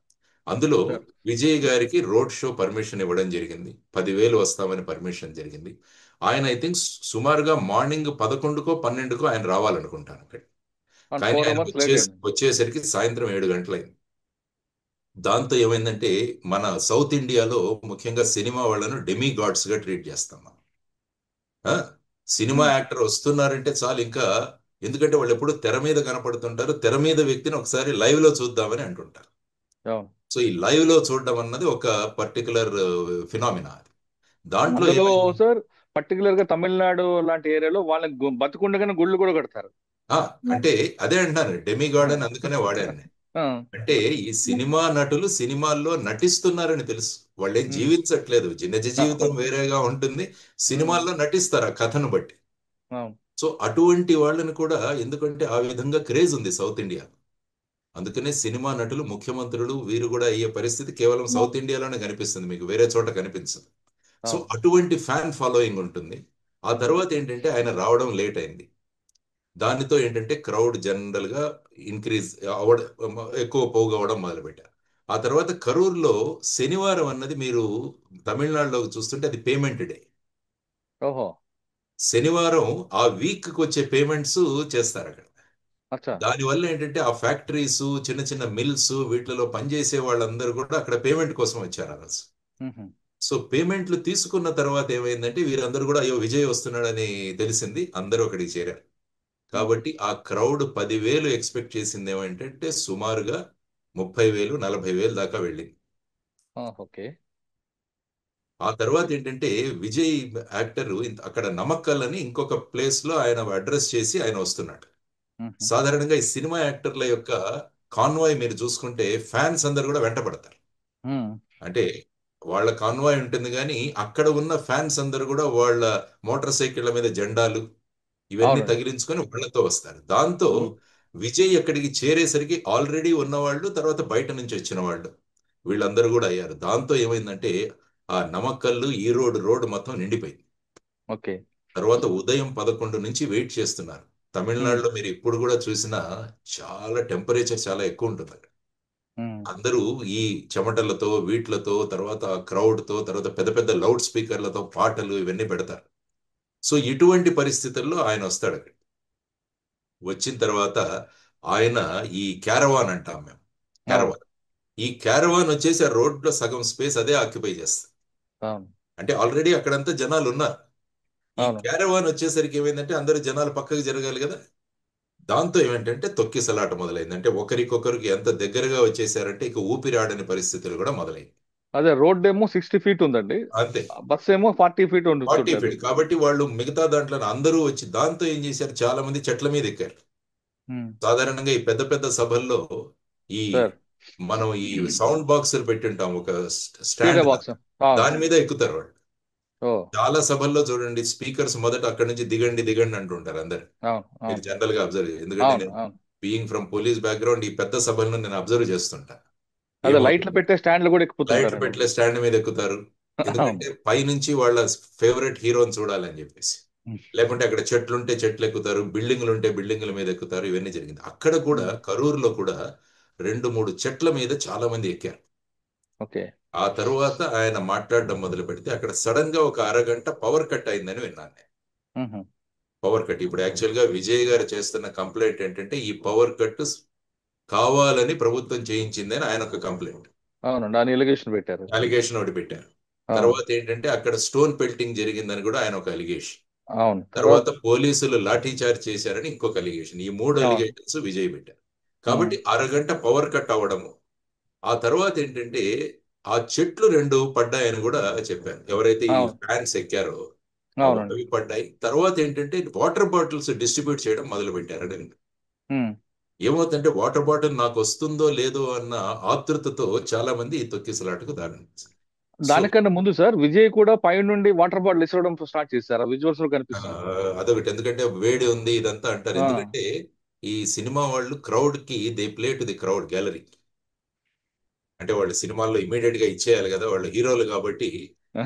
అందులో విజయ్ గారికి రోడ్ షో పర్మిషన్ ఇవ్వడం జరిగింది, 10,000 వస్తామని పర్మిషన్ జరిగింది. ఆయన ఐ థింక్ సుమారుగా మార్నింగ్ 11కో 12కో ఆయన రావాలనుకుంటాను అక్కడ. కానీ ఆయన వచ్చేసరికి సాయంత్రం 7 గంటలైంది. దాంతో ఏమైందంటే మన సౌత్ ఇండియాలో ముఖ్యంగా సినిమా వాళ్ళను డెమీ గాడ్స్ గా ట్రీట్ చేస్తాం మనం. సినిమా యాక్టర్ వస్తున్నారంటే చాలు ఇంకా, ఎందుకంటే వాళ్ళు ఎప్పుడు తెర మీద కనపడుతుంటారు, తెర మీద వ్యక్తిని ఒకసారి లైవ్ లో చూద్దామని అంటుంటారు. సో ఈ లైవ్ లో చూడడం అన్నది ఒక పర్టికులర్ ఫినామినా. అది దాంట్లో
సార్ పర్టికులర్ గా తమిళనాడు లాంటి ఏరియాలో వాళ్ళకి బతుకుండగానే గుళ్ళు కూడా కడతారు.
అంటే అదే అంటున్నాను, డెమిగాడ్ అని అందుకనే వాడాను. అంటే ఈ సినిమా నటులు సినిమాల్లో నటిస్తున్నారని తెలుసు, వాళ్ళేం జీవించట్లేదు, నిజ జీవితం వేరేగా ఉంటుంది, సినిమాల్లో నటిస్తారు ఆ కథను బట్టి. సో అటువంటి వాళ్ళని కూడా, ఎందుకంటే ఆ విధంగా క్రేజ్ ఉంది సౌత్ ఇండియా. అందుకనే సినిమా నటులు, ముఖ్యమంత్రులు వీరు కూడా అయ్యే పరిస్థితి కేవలం సౌత్ ఇండియాలోనే కనిపిస్తుంది, మీకు వేరే చోట కనిపించదు. సో అటువంటి ఫ్యాన్ ఫాలోయింగ్ ఉంటుంది. ఆ తర్వాత ఏంటంటే ఆయన రావడం లేట్ అయింది. దానితో ఏంటంటే క్రౌడ్ జనరల్ గా ఇంక్రీజ్ ఎక్కువ పోగవడం మొదలుపెట్టారు. ఆ తర్వాత కరూరులో శనివారం అన్నది మీరు తమిళనాడులో చూస్తుంటే అది పేమెంట్ డే. శనివారం ఆ వీక్ కి వచ్చే పేమెంట్స్ చేస్తారు అక్కడ. దానివల్ల ఏంటంటే ఆ ఫ్యాక్టరీస్, చిన్న చిన్న మిల్స్, వీటిలో పనిచేసే వాళ్ళందరూ కూడా అక్కడ పేమెంట్ కోసం వచ్చారు ఆ రోజు. సో పేమెంట్లు తీసుకున్న తర్వాత ఏమైందంటే వీరందరూ కూడా అయ్యో విజయ్ వస్తున్నాడని తెలిసింది, అందరూ అక్కడికి చేరారు. కాబట్టి ఆ క్రౌడ్ 10,000 ఎక్స్పెక్ట్ చేసింది ఏమంటే సుమారుగా 30,000, 40,000 దాకా వెళ్ళింది. ఆ తర్వాత ఏంటంటే విజయ్ యాక్టర్ అక్కడ నమక్కల్ అని ఇంకొక ప్లేస్ లో ఆయన అడ్రస్ చేసి ఆయన వస్తున్నాడు. సాధారణంగా ఈ సినిమా యాక్టర్ల యొక్క కాన్వాయ్ మీరు చూసుకుంటే ఫ్యాన్స్ అందరు కూడా వెంటబడతారు. అంటే వాళ్ళ కాన్వాయ్ ఉంటుంది, కానీ అక్కడ ఉన్న ఫ్యాన్స్ అందరు కూడా వాళ్ళ మోటార్ సైకిళ్ల మీద జెండాలు ఇవన్నీ తగిలించుకొని వాళ్ళతో వస్తారు. దాంతో విజయ్ అక్కడికి చేరేసరికి ఆల్రెడీ ఉన్నవాళ్ళు, తర్వాత బయట నుంచి వచ్చిన వాళ్ళు, వీళ్ళందరూ కూడా అయ్యారు. దాంతో ఏమైందంటే ఆ నమక్కల్లు, ఈరోడ్ రోడ్ మొత్తం నిండిపోయింది. తర్వాత ఉదయం 11 నుంచి వెయిట్ చేస్తున్నారు. తమిళనాడులో మీరు ఇప్పుడు కూడా చూసినా చాలా టెంపరేచర్ చాలా ఎక్కువ ఉంటుంది అక్కడ. అందరూ ఈ చెమటలతో వీట్లతో, తర్వాత క్రౌడ్ తో, తర్వాత పెద్ద పెద్ద లౌడ్ స్పీకర్లతో పాటలు ఇవన్నీ పెడతారు. సో ఇటువంటి పరిస్థితుల్లో ఆయన వస్తాడు అక్కడ. వచ్చిన తర్వాత ఆయన ఈ క్యారవాన్ అంటాం మేము, క్యారవాన్. ఈ క్యారవాన్ వచ్చేసి ఆ రోడ్ లో సగం స్పేస్ అదే ఆక్యుపై చేస్తుంది. అంటే ఆల్రెడీ అక్కడంతా జనాలు ఉన్నారు. ఈ క్యారవాన్ వచ్చేసరికి ఏమైందంటే అందరూ జనాలు పక్కకి జరగాలి కదా, దాంతో ఏమిటంటే తొక్కిసలాట మొదలైంది. అంటే ఒకరికొకరికి ఎంత దగ్గరగా వచ్చేసారంటే ఇక ఊపిరాడని పరిస్థితులు కూడా మొదలైంది.
అదే రోడ్ ఏమో 60 ఫీట్ ఉందండి,
అంతే.
బస్ ఏమో 40 ఫీట్
40
ఉంటుంటారు.
ఫీట్ కాబట్టి వాళ్ళు మిగతా దాంట్లో అందరూ వచ్చి దాంతో ఏం చేశారు, చాలా మంది చెట్ల మీద ఎక్కారు. సాధారణంగా ఈ పెద్ద పెద్ద సభల్లో ఈ
సార్
మనం ఈ సౌండ్ బాక్సులు పెట్టుంటాం ఒక
స్పీకర్
స్టాండ్
బాక్స్. అవును.
దాని మీద ఎక్కుతారు వాళ్ళు.
ఓ.
చాలా సభల్లో చూడండి స్పీకర్స్ మొదట అక్కడి నుంచి దిగండి దిగండి అంటుంటారు అందరు.
అవును.
మీరు
అవును.
జనరల్ గా అబ్జర్వ్ ఎందుకంటే
అవును.
నేను
అవును.
బీయింగ్ ఫ్రమ్ పోలీస్ బ్యాక్గ్రౌండ్ ఈ పెద్ద సభలను నేను అబ్జర్వ్ చేస్తుంటా.
అదే లైట్లు
ఏమవుతుంది,
పెట్టే స్టాండ్లు కూడా
లైట్లు
ఎక్కుతుంటారండి.
పెట్టలే స్టాండ్ మీద ఎక్కుతారు.
అవును.
ఎందుకంటే పైనుంచి వాళ్ళ ఫేవరెట్ హీరోని చూడాలని చెప్పేసి. లేకుంటే అక్కడ చెట్లుంటే చెట్లు ఎక్కుతారు, బిల్డింగ్లు ఉంటే బిల్డింగ్ల మీద ఎక్కుతారు. ఇవన్నీ జరిగింది. అక్కడ కూడా కరూరులో కూడా 2-3 చెట్ల మీద చాలా మంది ఎక్కారు.
ఓకే.
ఆ తరువాత ఆయన మాట్లాడడం మొదలు పెడితే అక్కడ సడన్ గా ఒక అరగంట పవర్ కట్ అయిందని విన్నాను నేను.
మ్మ్.
పవర్ కట్ ఇప్పుడు యాక్చువల్ గా విజయ్ గారు చేస్తున్న కంప్లైంట్ ఏంటంటే ఈ పవర్ కట్ కావాలని ప్రభుత్వం చేయించిందని ఆయన ఒక కంప్లైంట్,
అవునండి, ఆయన ఎలిగేషన్ పెట్టారు.
అలిగేషన్ ఒకటి పెట్టారు.
అవును.
తర్వాత ఏంటంటే అక్కడ స్టోన్ పెల్టింగ్ జరిగిందని కూడా ఆయన ఒక అలిగేషన్.
అవును. తర్వాత.
తర్వాత పోలీసులు లాఠీ చార్జ్ చేశారని ఇంకొక అలిగేషన్. ఈ 3
అవును.
అలిగేషన్స్ విజయ్ పెట్టారు.
మ్మ్.
కాబట్టి అరగంట పవర్ కట్ అవ్వడము. ఆ తర్వాత ఏంటంటే ఆ చెట్లు 2 పడ్డాయని కూడా చెప్పారు. ఎవరైతే ఈ
అవును.
ఫ్యాన్స్ ఎక్కారో
అవునండి.
అవి పడ్డాయి. తర్వాత ఏంటంటే వాటర్ బాటిల్స్ డిస్ట్రిబ్యూట్ చేయడం మొదలు పెట్టారని.
మ్మ్.
ఏమవుతుందంటే వాటర్ బాటిల్ నాకు వస్తుందో లేదో అన్న ఆతృతతో చాలా మంది ఈ తొక్కిసలాటకు దారితీశారు. సో
దానికన్నా ముందు సార్ విజయ్ కూడా పై నుండి వాటర్ బాటిల్ ఇసరడం స్టార్ట్ చేశారు, విజువల్స్ లో కనిపిస్తుంది.
అదొకటి, ఎందుకంటే వేడి ఉంది ఇదంతా అంటారు.
ఆ.
ఎందుకంటే ఈ సినిమా వాళ్ళు క్రౌడ్ కి they play to the crowd gallery. అంటే వాళ్ళు సినిమాల్లో ఇమీడియట్ గా ఇచ్చేయాలి కదా, వాళ్ళు హీరోలు కాబట్టి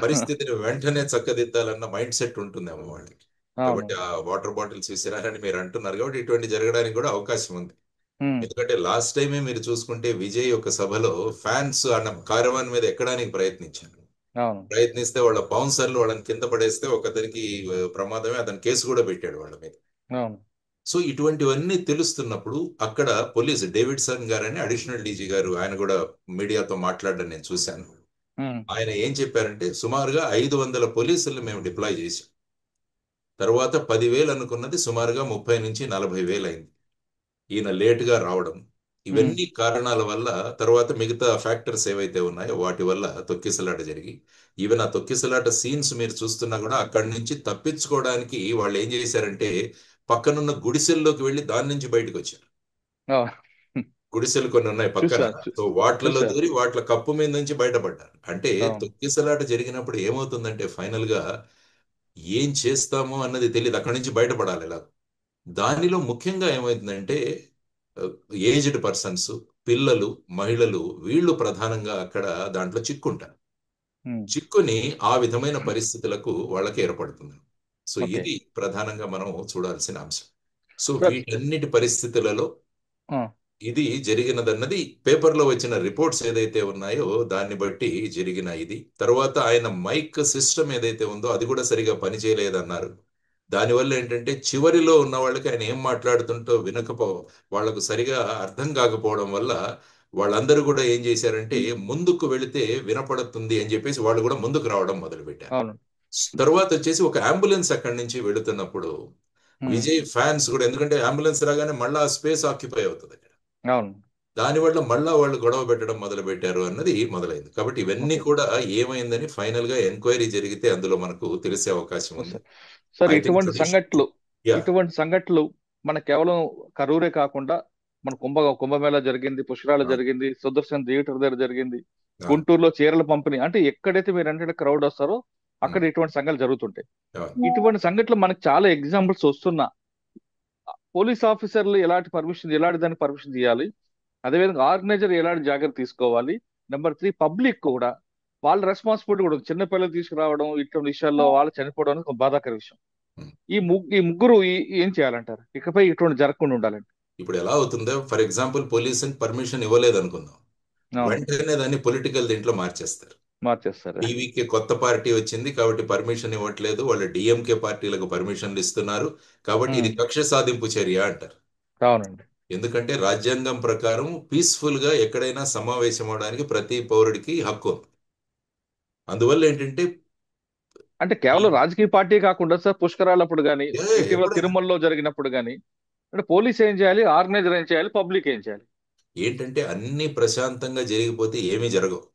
పరిస్థితిని వెంటనే చక్కదిద్దాలన్న మైండ్ సెట్ ఉంటుందేమో వాళ్ళకి.
అవును.
కాబట్టి ఆ వాటర్ బాటిల్స్ విసిరారని మీరు అంటున్నారు కాబట్టి ఇటువంటి జరగడానికి కూడా అవకాశం ఉంది.
మ్మ్.
ఎందుకంటే లాస్ట్ టైమే మీరు చూసుకుంటే విజయ్ ఒక సభలో ఫ్యాన్స్ అన్న కారవాన్ మీద ఎక్కడానికి ప్రయత్నించారు.
అవును.
ప్రయత్నిస్తే వాళ్ళ బౌన్సర్లు వాళ్ళని కింద పడేస్తే ఒకతనికి ప్రమాదమే, అతని కేసు కూడా పెట్టాడు వాళ్ళ మీద.
అవును.
సో ఇటువంటివన్నీ తెలుస్తున్నప్పుడు అక్కడ పోలీస్ డేవిడ్సన్ గారని అడిషనల్ డీజీ గారు, ఆయన కూడా మీడియాతో మాట్లాడడం నేను చూశాను.
మ్మ్.
ఆయన ఏం చెప్పారంటే సుమారుగా 500 పోలీసులు మేము డిప్లాయ్ చేశాం. తర్వాత 10,000 అనుకున్నది సుమారుగా 30,000 నుంచి 40,000 అయింది. ఈయన లేటుగా రావడం,
మ్మ్.
ఇవన్నీ కారణాల వల్ల తర్వాత మిగతా ఫ్యాక్టర్స్ ఏవైతే ఉన్నాయో వాటి వల్ల తొక్కిసలాట జరిగి ఈవెన్ ఆ తొక్కిసలాట సీన్స్ మీరు చూస్తున్నా కూడా అక్కడి నుంచి తప్పించుకోవడానికి వాళ్ళు ఏం చేశారంటే పక్కనున్న గుడిసెల్లోకి వెళ్ళి దాని నుంచి బయటకు వచ్చారు.
అవును.
గుడిసెలు కొన్ని ఉన్నాయి పక్కన.
చూసా
సో వాటిలలో
చూసా.
దూరి వాటిల కప్పు మీద నుంచి బయటపడ్డారు. అంటే
అవును.
తొక్కిసలాట జరిగినప్పుడు ఏమవుతుందంటే ఫైనల్ గా ఏం చేస్తామో అన్నది తెలియదు, అక్కడి నుంచి బయటపడాలి ఎలా. దానిలో ముఖ్యంగా ఏమైందంటే ఏజ్డ్ పర్సన్స్, పిల్లలు, మహిళలు వీళ్ళు ప్రధానంగా అక్కడ దాంట్లో చిక్కుంటారు.
మ్మ్.
చిక్కుని ఆ విధమైన పరిస్థితులకు వాళ్ళకి ఏర్పడుతుంది. So
okay.
ఇది ప్రధానంగా మనం చూడాల్సిన అంశం. So
sir.
వీటన్నిటి పరిస్థితులలో
ఆ.
ఇది జరిగినదన్నది పేపర్లో వచ్చిన రిపోర్ట్స్ ఏదైతే ఉన్నాయో దాన్ని బట్టి జరిగిన ఇది. తర్వాత ఆయన మైక్ సిస్టమ్ ఏదైతే ఉందో అది కూడా సరిగా పనిచేయలేదన్నారు. దానివల్ల ఏంటంటే చివరిలో ఉన్న వాళ్ళకి ఆయన ఏం మాట్లాడుతుంటో వాళ్లకు సరిగా అర్థం కాకపోవడం వల్ల వాళ్ళందరూ కూడా ఏం చేశారంటే ముందుకు వెళితే వినపడుతుంది అని చెప్పేసి వాళ్ళు కూడా ముందుకు రావడం మొదలు పెట్టారు.
అవును.
తర్వాత వచ్చేసి ఒక అంబులెన్స్ అక్కడి నుంచి వెళుతున్నప్పుడు
మ్మ్.
విజయ్ ఫ్యాన్స్ కూడా, ఎందుకంటే అంబులెన్స్ రాగానే మళ్ళా స్పేస్ ఆక్యుపై అవుతుంది,
అవును.
దానివల్ల మళ్ళా వాళ్ళు గొడవ పెట్టడం మొదలు పెట్టారు అన్నది మొదలైంది. కాబట్టి ఇవన్నీ
ఓకే.
కూడా ఏమైందని ఫైనల్ గా ఎంక్వైరీ జరిగితే అందులో మనకు తెలిసే అవకాశం ఉంది.
సార్. సార్,
ఐ థింక్
ఇటువంటి సంఘటనలు
యా
ఇటువంటి సంఘటనలు మన కేవలం కరూరే కాకుండా మన కుంభమేళా జరిగింది, పుష్కరాలు జరిగింది, సుదర్శన్ థియేటర్ దగ్గర జరిగింది, గుంటూరులో చీరల పంపిణీ, అంటే ఎక్కడైతే మీరు అంటే క్రౌడ్ వస్తారో అక్కడ ఇటువంటి సంఘటనలు జరుగుతుంటాయి. ఇటువంటి సంఘటనలు మనకు చాలా ఎగ్జాంపుల్స్ వస్తున్నా పోలీస్ ఆఫీసర్లు ఎలాంటి దానికి పర్మిషన్ తీయాలి, అదేవిధంగా ఆర్గనైజర్ ఎలాంటి జాగ్రత్త తీసుకోవాలి, నెంబర్ 3 పబ్లిక్ కూడా వాళ్ళ రెస్పాన్సిబిలిటీ కూడా ఉంది. చిన్నపిల్లలు తీసుకురావడం ఇటువంటి విషయాల్లో వాళ్ళు చనిపోవడం అనేది ఒక బాధాకర విషయం. ఈ ముగ్గురు ఏం చేయాలంటారు ఇకపై ఇటువంటి జరగకుండా ఉండాలంటే?
ఇప్పుడు ఎలా అవుతుందో, ఫర్ ఎగ్జాంపుల్ పోలీస్ పర్మిషన్ ఇవ్వలేదు అనుకుందాం,
అవును.
వెంటనే దాన్ని పొలిటికల్ దీంట్లో మార్చేస్తారు.
మార్చేస్తారు.
టీవీకి కొత్త పార్టీ వచ్చింది కాబట్టి పర్మిషన్ ఇవ్వట్లేదు, వాళ్ళు డిఎంకే పార్టీలకు పర్మిషన్లు ఇస్తున్నారు కాబట్టి ఇది
ఉమ్.
కక్ష సాధింపు చర్య అంటారు.
అవునండి.
ఎందుకంటే రాజ్యాంగం ప్రకారం పీస్ఫుల్ గా ఎక్కడైనా సమావేశం అవడానికి ప్రతి పౌరుడికి హక్కు ఉంది. అందువల్ల ఏంటంటే
అంటే
ఈ
కేవలం రాజకీయ పార్టీ కాకుండా సార్ పుష్కరాలప్పుడు కానీ ఇటీవల
ఎప్పుడైనా
తిరుమలలో జరిగినప్పుడు కానీ అంటే పోలీస్ ఏం చేయాలి, ఆర్గనైజర్ ఏం చేయాలి, పబ్లిక్ ఏం చేయాలి?
ఏంటంటే అన్ని ప్రశాంతంగా జరిగిపోతే ఏమీ జరగవు.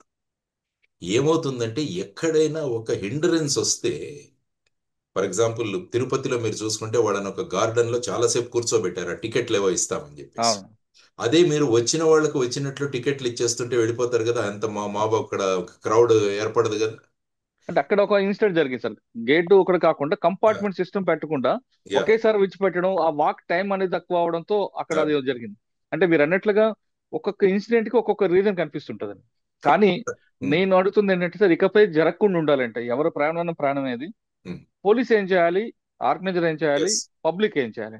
ఏమవుతుందంటే ఎక్కడైనా ఒక హిండరెన్స్ వస్తే, ఫర్ ఎగ్జాంపుల్ తిరుపతిలో మీరు చూసుకుంటే వాళ్ళని ఒక గార్డెన్ లో చాలాసేపు కూర్చోబెట్టారు, ఆ టికెట్లు ఏవో ఇస్తామని చెప్పేసి.
అవును.
అదే మీరు వచ్చిన వాళ్ళకు వచ్చినట్లు టికెట్లు ఇచ్చేస్తుంటే వెళ్ళిపోతారు కదా, అంత మాబ్ అక్కడ క్రౌడ్ ఏర్పడదు కదా.
అంటే అక్కడ ఒక ఇన్సిడెంట్ జరిగింది సార్. గేట్ ఒకటి కాకుండా కంపార్ట్మెంట్ సిస్టమ్ పెట్టకుండా
యా.
ఒకేసారి విడిచిపెట్టడం, ఆ వాక్ టైం అనేది తక్కువ అవడంతో అక్కడ అది జరిగింది. అంటే మీరు అన్నట్లుగా ఒక్కొక్క ఇన్సిడెంట్ కి ఒక్కొక్క రీజన్ కనిపిస్తుంటది. కానీ నేను అడుగుతుంది ఏంటంటే సార్, ఇకపై జరగకుండా ఉండాలంటే ఎవరు ప్రాణం ప్రాణమేది, పోలీస్ ఏం చేయాలి, ఆర్గనైజర్ ఏం చేయాలి,
ఎస్.
పబ్లిక్ ఏం చేయాలి?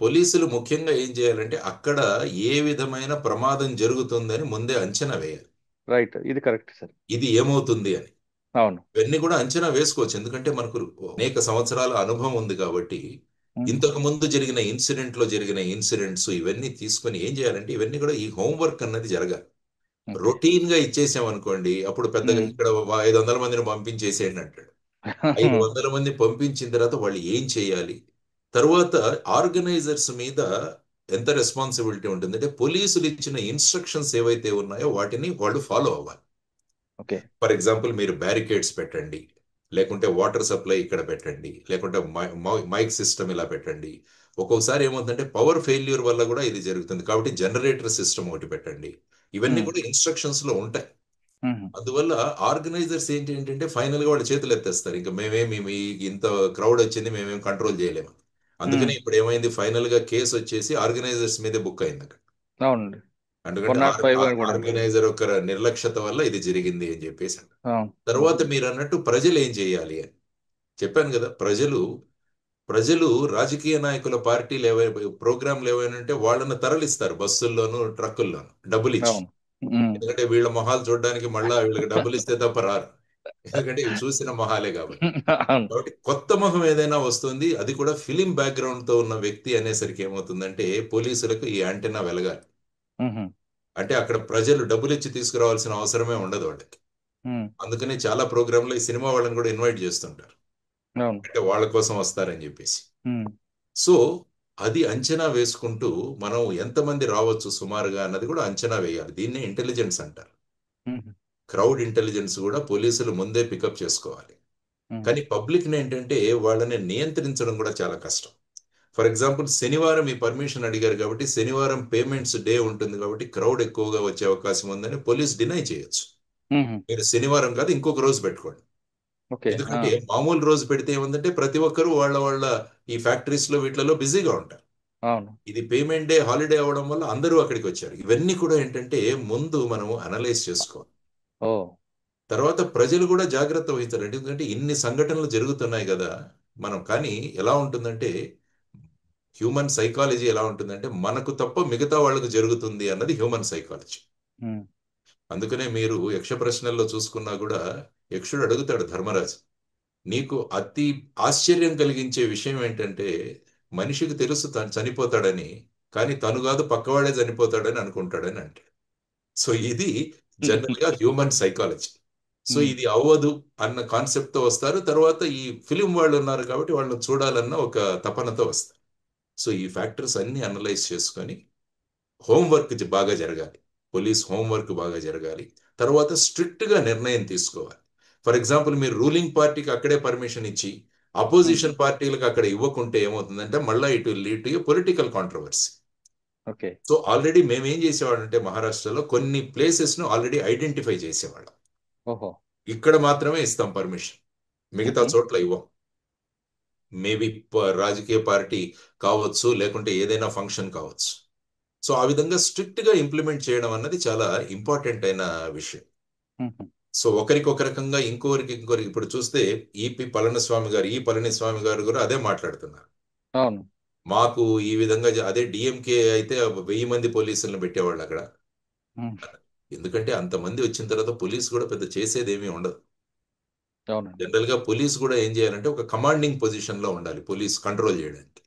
పోలీసులు ముఖ్యంగా ఏం చేయాలంటే అక్కడ ఏ విధమైన ప్రమాదం జరుగుతుందని ముందే అంచనా వేయాలి.
రైట్, ఇది కరెక్ట్ సార్.
ఇది ఏమవుతుంది అని
అవును.
ఇవన్నీ కూడా అంచనా వేసుకోవచ్చు, ఎందుకంటే మనకు అనేక సంవత్సరాల అనుభవం ఉంది కాబట్టి. ఇంతకు ముందు జరిగిన లో జరిగిన ఇన్సిడెంట్స్ ఇవన్నీ తీసుకొని ఏం చేయాలంటే ఇవన్నీ కూడా ఈ హోంవర్క్ అన్నది జరగాలి. రొటీన్ గా ఇచ్చేసాం అనుకోండి, అప్పుడు పెద్దగా ఇక్కడ 500 మందిని పంపించేసేయండి అంటాడు. 500 మంది పంపించిన తర్వాత వాళ్ళు ఏం చేయాలి, తర్వాత ఆర్గనైజర్స్ మీద ఎంత రెస్పాన్సిబిలిటీ ఉంటుంది అంటే పోలీసులు ఇచ్చిన ఇన్స్ట్రక్షన్స్ ఏవైతే ఉన్నాయో వాటిని వాళ్ళు ఫాలో అవ్వాలి.
ఓకే.
ఫర్ ఎగ్జాంపుల్ మీరు బ్యారికేడ్స్ పెట్టండి, లేకుంటే వాటర్ సప్లై ఇక్కడ పెట్టండి, లేకుంటే మైక్ సిస్టమ్ ఇలా పెట్టండి. ఒక్కొక్కసారి ఏమవుతుందంటే పవర్ ఫెయిల్యూర్ వల్ల కూడా ఇది జరుగుతుంది, కాబట్టి జనరేటర్ సిస్టమ్ ఒకటి పెట్టండి. ఇవన్నీ కూడా ఇన్స్ట్రక్షన్స్ లో ఉంటాయి. అందువల్ల ఆర్గనైజర్స్ ఏంటంటే ఫైనల్ గా వాళ్ళ చేతులు ఎత్తేస్తారు, ఇంకా మేమేమి ఇంత క్రౌడ్ వచ్చింది మేమేం కంట్రోల్ చేయలేము. అందుకని ఇప్పుడు ఏమైంది, ఫైనల్ గా కేసు వచ్చేసి ఆర్గనైజర్స్ మీదే బుక్ అయింది అక్కడ.
అవునండి.
ఎందుకంటే
105 అని కూడా.
ఆర్గనైజర్ ఒక నిర్లక్ష్యత వల్ల ఇది జరిగింది అని చెప్పేసి.
అవును.
తర్వాత మీరు అన్నట్టు ప్రజలు ఏం చేయాలి అని చెప్పాను కదా. ప్రజలు రాజకీయ నాయకుల పార్టీలు ప్రోగ్రాంలు ఏవైనా ఉంటే వాళ్ళని తరలిస్తారు బస్సుల్లోనూ ట్రక్కుల్లోనూ డబ్బులు ఇచ్చి.
అవును.
ఎందుకంటే వీళ్ళ మొహాలు చూడడానికి మళ్ళా వీళ్ళకి డబ్బులు ఇస్తే తప్ప రారు, ఎందుకంటే ఇవి చూసిన మొహాలే కాబట్టి.
అవును.
కాబట్టి కొత్త మొహం ఏదైనా వస్తుంది, అది కూడా ఫిలిం బ్యాక్గ్రౌండ్ తో ఉన్న వ్యక్తి అనేసరికి ఏమవుతుందంటే పోలీసులకు ఈ యాంటెన్నా వెలగాలి. అంటే అక్కడ ప్రజలు డబ్బులు ఇచ్చి తీసుకురావాల్సిన అవసరమే ఉండదు వాళ్ళకి. అందుకని చాలా ప్రోగ్రాంలో ఈ సినిమా వాళ్ళని కూడా ఇన్వైట్ చేస్తుంటారు,
అవును.
అంటే వాళ్ళ కోసం వస్తారని చెప్పేసి. సో అది అంచనా వేసుకుంటూ మనం ఎంతమంది రావచ్చు సుమారుగా అన్నది కూడా అంచనా వేయాలి. దీన్ని ఇంటెలిజెన్స్ అంటారు. క్రౌడ్ ఇంటెలిజెన్స్ కూడా పోలీసులు ముందే పికప్ చేసుకోవాలి. కానీ పబ్లిక్ ఏంటంటే వాళ్ళని నియంత్రించడం కూడా చాలా కష్టం. ఫర్ ఎగ్జాంపుల్ శనివారం ఈ పర్మిషన్ అడిగారు కాబట్టి శనివారం పేమెంట్స్ డే ఉంటుంది కాబట్టి క్రౌడ్ ఎక్కువగా వచ్చే అవకాశం ఉందని పోలీస్ డినై చేయొచ్చు. మీరు శనివారం కాదు ఇంకొక రోజు పెట్టుకోండి. ఎందుకంటే మామూలు రోజు పెడితే ఏముందంటే ప్రతి ఒక్కరు వాళ్ళ వాళ్ళ ఈ ఫ్యాక్టరీస్ లో వీటిలలో బిజీగా ఉంటారు. ఇది పేమెంట్ డే హాలిడే అవడం వల్ల అందరూ అక్కడికి వచ్చారు. ఇవన్నీ కూడా ఏంటంటే ముందు మనము అనలైజ్ చేసుకోవాలి. తర్వాత ప్రజలు కూడా జాగ్రత్త వహించాలి, ఎందుకంటే ఇన్ని సంఘటనలు జరుగుతున్నాయి కదా మనం. కానీ ఎలా ఉంటుందంటే హ్యూమన్ సైకాలజీ ఎలా ఉంటుందంటే మనకు తప్ప మిగతా వాళ్ళకు జరుగుతుంది అన్నది హ్యూమన్ సైకాలజీ. అందుకనే మీరు యక్ష ప్రశ్నల్లో చూసుకున్నా కూడా యక్షుడు అడుగుతాడు ధర్మరాజు, నీకు అతి ఆశ్చర్యం కలిగించే విషయం ఏంటంటే మనిషికి తెలుసు తను చనిపోతాడని, కానీ తను కాదు పక్కవాడే చనిపోతాడని అనుకుంటాడని అంటే. సో ఇది జనరల్ గా హ్యూమన్ సైకాలజీ. సో ఇది అవ్వదు అన్న కాన్సెప్ట్ తో వస్తారు. తర్వాత ఈ ఫిలిం వాళ్ళు ఉన్నారు కాబట్టి వాళ్ళని చూడాలన్న ఒక తపనతో వస్తారు. సో ఈ ఫ్యాక్టర్స్ అన్ని అనలైజ్ చేసుకొని హోంవర్క్ బాగా జరగాలి, పోలీస్ హోంవర్క్ బాగా జరగాలి. తర్వాత స్ట్రిక్ట్ గా నిర్ణయం తీసుకోవాలి. ఫర్ ఎగ్జాంపుల్ మీరు రూలింగ్ పార్టీకి అక్కడే పర్మిషన్ ఇచ్చి అపోజిషన్ పార్టీలకు అక్కడ ఇవ్వకుంటే ఏమవుతుందంటే మళ్ళీ ఇటు lead to political controversy. So already మేము ఏం చేసేవాళ్ళం అంటే మహారాష్ట్రలో కొన్ని ప్లేసెస్ ను ఆల్రెడీ ఐడెంటిఫై చేసేవాళ్ళం. ఇక్కడ మాత్రమే ఇస్తాం పర్మిషన్, మిగతా చోట్ల ఇవ్వం. మేబీ రాజకీయ పార్టీ కావచ్చు, లేకుంటే ఏదైనా ఫంక్షన్ కావచ్చు. సో ఆ విధంగా స్ట్రిక్ట్ గా ఇంప్లిమెంట్ చేయడం అన్నది చాలా ఇంపార్టెంట్ అయిన విషయం. సో ఒకరికి ఒక రకంగా ఇంకొకరికి ఇప్పుడు చూస్తే ఈ పళనిస్వామి గారు కూడా అదే మాట్లాడుతున్నారు. మాకు ఈ విధంగా అదే డిఎంకే అయితే 1000 మంది పోలీసులను పెట్టేవాళ్ళు అక్కడ. ఎందుకంటే అంతమంది వచ్చిన తర్వాత పోలీస్ కూడా పెద్ద చేసేది ఏమీ ఉండదు. జనరల్ గా పోలీస్ కూడా ఏం చేయాలంటే ఒక కమాండింగ్ పొజిషన్ లో ఉండాలి పోలీస్ కంట్రోల్ చేయడానికి.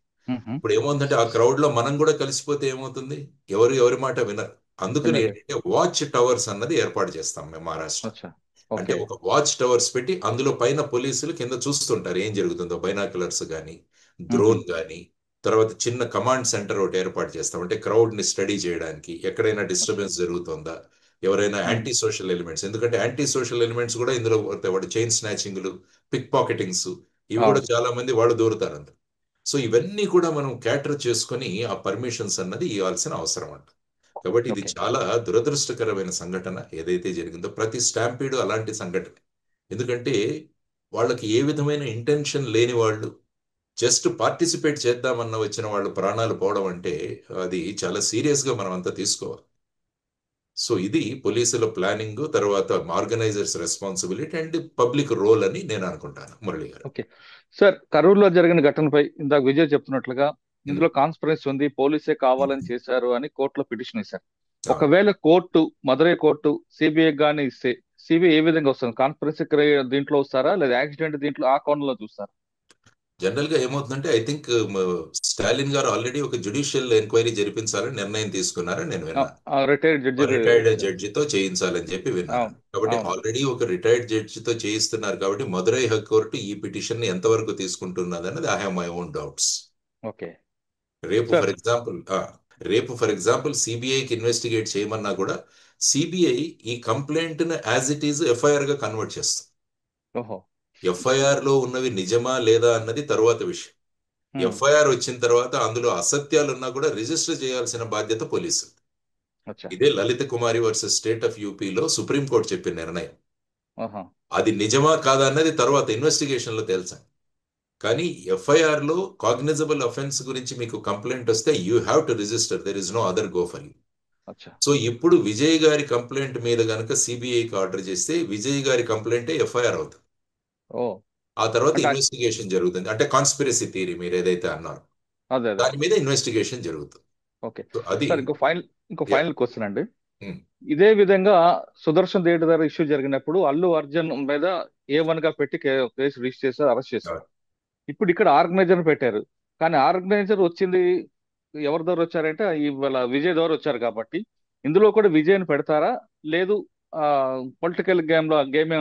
ఇప్పుడు ఏమవుతుందంటే ఆ క్రౌడ్ లో మనం కూడా కలిసిపోతే ఏమవుతుంది, ఎవరి మాట వినరు. అందుకని ఏంటంటే వాచ్ టవర్స్ అన్నది ఏర్పాటు చేస్తాం మేము మహారాష్ట్ర. అంటే ఒక వాచ్ టవర్స్ పెట్టి అందులో పైన పోలీసులు కింద చూస్తుంటారు ఏం జరుగుతుందో, బైనాక్యులర్స్ కానీ డ్రోన్ కానీ. తర్వాత చిన్న కమాండ్ సెంటర్ ఒకటి ఏర్పాటు చేస్తాం. అంటే క్రౌడ్ ని స్టడీ చేయడానికి ఎక్కడైనా డిస్టర్బెన్స్ జరుగుతుందా, ఎవరైనా యాంటీ సోషల్ ఎలిమెంట్స్, ఎందుకంటే యాంటీ సోషల్ ఎలిమెంట్స్ కూడా ఇందులో పడతాయి. వాడు చైన్ స్నాచింగ్లు, పిక్ పాకెటింగ్స్, ఇవి కూడా చాలా మంది వాళ్ళు దూరుతారు అందులో. సో ఇవన్నీ కూడా మనం క్యాటర్ చేసుకొని ఆ పర్మిషన్స్ అన్నది ఇవ్వాల్సిన అవసరం అంట. కాబట్టి ఇది చాలా దురదృష్టకరమైన సంఘటన ఏదైతే జరిగిందో. ప్రతి స్టాంపీడు అలాంటి సంఘటన. ఎందుకంటే వాళ్ళకి ఏ విధమైన ఇంటెన్షన్ లేని వాళ్ళు జస్ట్ పార్టిసిపేట్ చేద్దామన్న వచ్చిన వాళ్ళు ప్రాణాలు పోవడం అంటే అది చాలా సీరియస్ గా మనం అంతా తీసుకోవాలి. సో ఇది పోలీసుల ప్లానింగ్, తర్వాత organizers responsibility and public role అని నేను అనుకుంటాను. మురళి గారు.
ఓకే సార్, కరూరులో జరిగిన ఘటనపై ఇందాక విజయ్ చెప్తున్నట్లుగా ఇందులో కాన్స్పిరసీ ఉంది, పోలీసే కావాలని చేశారు అని కోర్టులో పిటిషన్ వేశారు. ఒకవేళ కోర్టు, మదురై కోర్టు సిబిఐ గానీ ఇస్తే సిబిఐ ఏ విధంగా వస్తుంది? కాన్స్పిరసీ దీంట్లో వస్తారా, లేదా యాక్సిడెంట్ దీంట్లో ఆ కోణంలో చూస్తారా?
జనరల్ గా ఏమవుతుందంటే ఐ థింక్ స్టాలిన్ గారు ఆల్రెడీ ఒక జ్యుడిషియల్ ఎంక్వైరీ జరిపించాలని నిర్ణయం తీసుకున్నారని నేను విన్నాను. రిటైర్డ్ జడ్జితో చేయించాలని చెప్పి విన్నాను. కాబట్టి ఆల్రెడీ ఒక రిటైర్డ్ జడ్జితో చేయిస్తున్నారు కాబట్టి మదురై హైకోర్టు ఈ పిటిషన్ ని ఎంతవరకు తీసుకుంటున్నది అన్నది I have my own doubts.
Okay.
రేపు ఫర్ ఎగ్జాంపుల్ సిబిఐకి ఇన్వెస్టిగేట్ చేయమన్నా కూడా సిబిఐ ఈ కంప్లైంట్ ను యాజ్ ఇట్ ఈజ్ ఎఫ్ఐఆర్ గా కన్వర్ట్ చేస్తుంది. ఎఫ్ఐఆర్ లో ఉన్నవి నిజమా లేదా అన్నది తరువాత విషయం. ఎఫ్ఐఆర్ వచ్చిన తర్వాత అందులో అసత్యాలు ఉన్నా కూడా రిజిస్టర్ చేయాల్సిన బాధ్యత పోలీసు. ఇదే లలిత కుమారి వర్సెస్ స్టేట్ ఆఫ్ యూపీలో సుప్రీంకోర్టు చెప్పిన నిర్ణయం. అది నిజమా కాదా అన్నది తర్వాత ఇన్వెస్టిగేషన్ లో తెలుసాం. కానీ ఎఫ్ఐఆర్ లో కాగ్నిజబుల్ అఫెన్స్ గురించి మీకు కంప్లైంట్ వస్తే you have to register, there is no other go for you. So ఇప్పుడు విజయ్ గారి కంప్లైంట్ మీద గనక సిబిఐకి ఆర్డర్ చేస్తే విజయ్ గారి కంప్లైంటే ఎఫ్ఐఆర్ అవుతుంది. ఆ తర్వాత ఇన్వెస్టిగేషన్ జరుగుతుంది. అంటే కాన్స్పిరసీ థియరీ మీరు ఏదైతే అన్నారు దాని మీద ఇన్వెస్టిగేషన్ జరుగుతుంది.
ఓకే. అది ఇంకో ఫైనల్ క్వశ్చన్ అండి. ఇదే విధంగా సుదర్శన్ రెడ్డి గారి ఇష్యూ జరిగినప్పుడు అల్లు అర్జున్ మీద A1 గా పెట్టి కేసు రిజిస్టర్ చేశారు, అరెస్ట్ చేశారు. ఇప్పుడు ఇక్కడ ఆర్గనైజర్ పెట్టారు, కానీ ఆర్గనైజర్ వచ్చింది ఎవరి ద్వారా వచ్చారంటే ఇవాళ విజయ్ ద్వారా వచ్చారు. కాబట్టి ఇందులో కూడా విజయ్ని పెడతారా, లేదు పొలిటికల్ గేమ్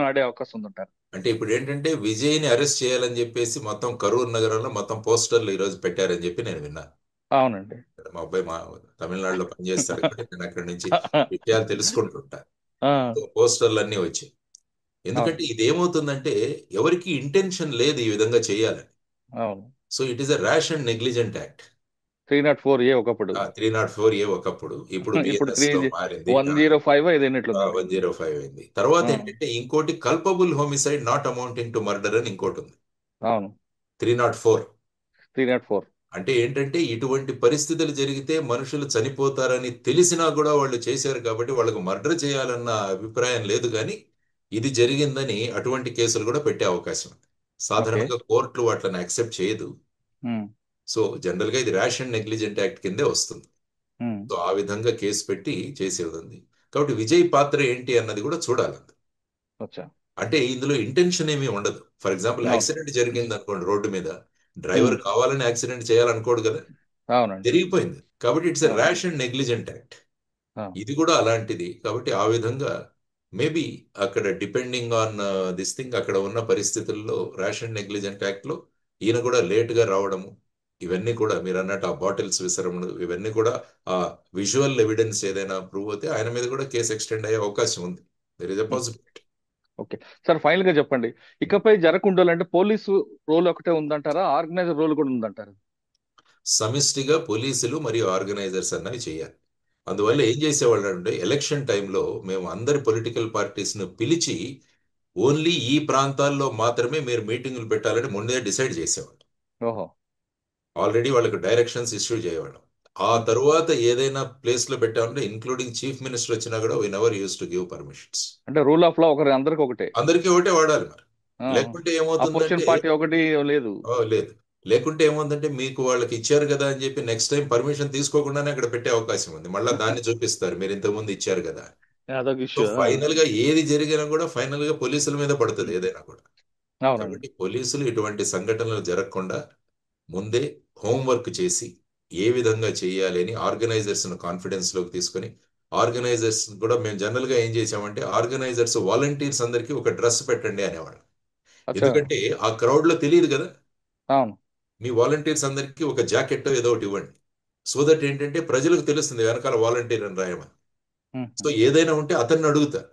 ఆడే అవకాశం ఉందంటారు?
అంటే ఇప్పుడు ఏంటంటే విజయ్ని అరెస్ట్ చేయాలని చెప్పేసి మొత్తం కరూర్ నగరంలో మొత్తం పోస్టర్లు ఈ రోజు పెట్టారని చెప్పి నేను విన్నాను.
అవునండి.
మా అబ్బాయి తమిళనాడులో పనిచేస్తారు కాబట్టి నేను అక్కడి నుంచి విషయాలు తెలుసుకుంటుంటా. పోస్టర్లు అన్నీ వచ్చాయి. ఎందుకంటే ఇది ఏమవుతుందంటే ఎవరికి ఇంటెన్షన్ లేదు ఈ విధంగా చేయాలని. So it is a rash and negligent act.
304A ఒకప్పుడు,
304A ఒకప్పుడు, ఇప్పుడు మారింది
105
అయింది. తర్వాత ఏంటంటే ఇంకోటి culpable homicide not amounting to murder అని ఇంకోటి ఉంది. 304 అంటే ఏంటంటే ఇటువంటి పరిస్థితులు జరిగితే మనుషులు చనిపోతారని తెలిసినా కూడా వాళ్ళు చేశారు కాబట్టి వాళ్ళకు మర్డర్ చేయాలన్న అభిప్రాయం లేదు. కానీ ఇది జరిగిందని అటువంటి కేసులు కూడా పెట్టే అవకాశం ఉంది. సాధారణంగా కోర్టులు వాటిని యాక్సెప్ట్ చేయదు. సో జనరల్ గా ఇది ర్యాష్ అండ్ నెగ్లిజెంట్ యాక్ట్ కిందే వస్తుంది. సో ఆ విధంగా కేసు పెట్టి చేసేది ఉంది. కాబట్టి విజయ్ పాత్ర ఏంటి అన్నది కూడా చూడాలి. అంటే ఇందులో ఇంటెన్షన్ ఏమీ ఉండదు. ఫర్ ఎగ్జాంపుల్ యాక్సిడెంట్ జరిగింది అనుకోండి, రోడ్డు మీద డ్రైవర్ కావాలని యాక్సిడెంట్ చేయాలనుకోడు కదా, జరిగిపోయింది. కాబట్టి it's a rash and negligent act. ఇది కూడా అలాంటిది. కాబట్టి ఆ విధంగా మేబీ అక్కడ డిపెండింగ్ ఆన్ దిస్ థింగ్ అక్కడ ఉన్న పరిస్థితుల్లో ర్యాష్ అండ్ నెగ్లిజెంట్ యాక్ట్ లో ఈయన కూడా లేట్ గా రావడము, ఇవన్నీ కూడా మీరు అన్నట్టు ఆ బాటిల్స్ విసరములు, ఇవన్నీ కూడా ఆ విజువల్ ఎవిడెన్స్ ఏదైనా ప్రూవ్ అయితే ఆయన మీద కూడా కేసు ఎక్స్టెండ్ అయ్యే అవకాశం ఉంది. There is a possibility.
Okay sir, final గా చెప్పండి, ఇకపై జరగకుండాలంటే పోలీసు రోల్ ఒకటే ఉందంటారా, ఆర్గనైజర్ రోల్ కూడా ఉందంటారా?
సమిష్టిగా పోలీసులు మరియు ఆర్గనైజర్స్ అన్నవి చేయాలి. అందువల్ల ఏం చేసేవాళ్ళు అంటే ఎలక్షన్ టైంలో మేము అందరి పొలిటికల్ పార్టీస్ ను పిలిచి ఓన్లీ ఈ ప్రాంతాల్లో మాత్రమే మీరు మీటింగులు పెట్టాలని ముందే డిసైడ్ చేసేవాళ్ళు. ఆల్రెడీ వాళ్ళకి డైరెక్షన్స్ ఇష్యూ చేయవాళ్ళం. ఆ తరువాత ఏదైనా ప్లేస్ లో పెట్టామంటే ఇంక్లూడింగ్ చీఫ్ మినిస్టర్ వచ్చినా కూడా we never use to give permissions.
అంటే రూల్ ఆఫ్ లా అందరికి
ఒకటే వాడాలి. మరి లేకుంటే ఏమవుతుందంటే
లేదు
లేకుంటే ఏమవుతుందంటే మీకు వాళ్ళకి ఇచ్చారు కదా అని చెప్పి నెక్స్ట్ టైం పర్మిషన్ తీసుకోకుండానే అక్కడ పెట్టే అవకాశం ఉంది. మళ్ళీ దాన్ని చూపిస్తారు మీరు ఇంతకుముందు ఇచ్చారు కదా. ఫైనల్ గా ఏది జరిగినా కూడా ఫైనల్ గా పోలీసుల మీద పడుతుంది ఏదైనా కూడా. కాబట్టి పోలీసులు ఇటువంటి సంఘటనలు జరగకుండా ముందే హోంవర్క్ చేసి ఏ విధంగా చేయాలి అని ఆర్గనైజర్స్ ను కాన్ఫిడెన్స్ లోకి తీసుకుని, ఆర్గనైజర్స్ కూడా మేము జనరల్ గా ఏం చేసామంటే ఆర్గనైజర్స్ వాలంటీర్స్ అందరికీ ఒక డ్రెస్ పెట్టండి అనేవాడు. ఎందుకంటే ఆ క్రౌడ్ లో తెలియదు కదా. మీ వాలంటీర్స్ అందరికీ ఒక జాకెట్ ఏదో ఒకటి ఇవ్వండి. సో దట్ ఏంటంటే ప్రజలకు తెలుస్తుంది వెనకాల వాలంటీర్ అని రాయమని. సో ఏదైనా ఉంటే అతన్ని అడుగుతారు.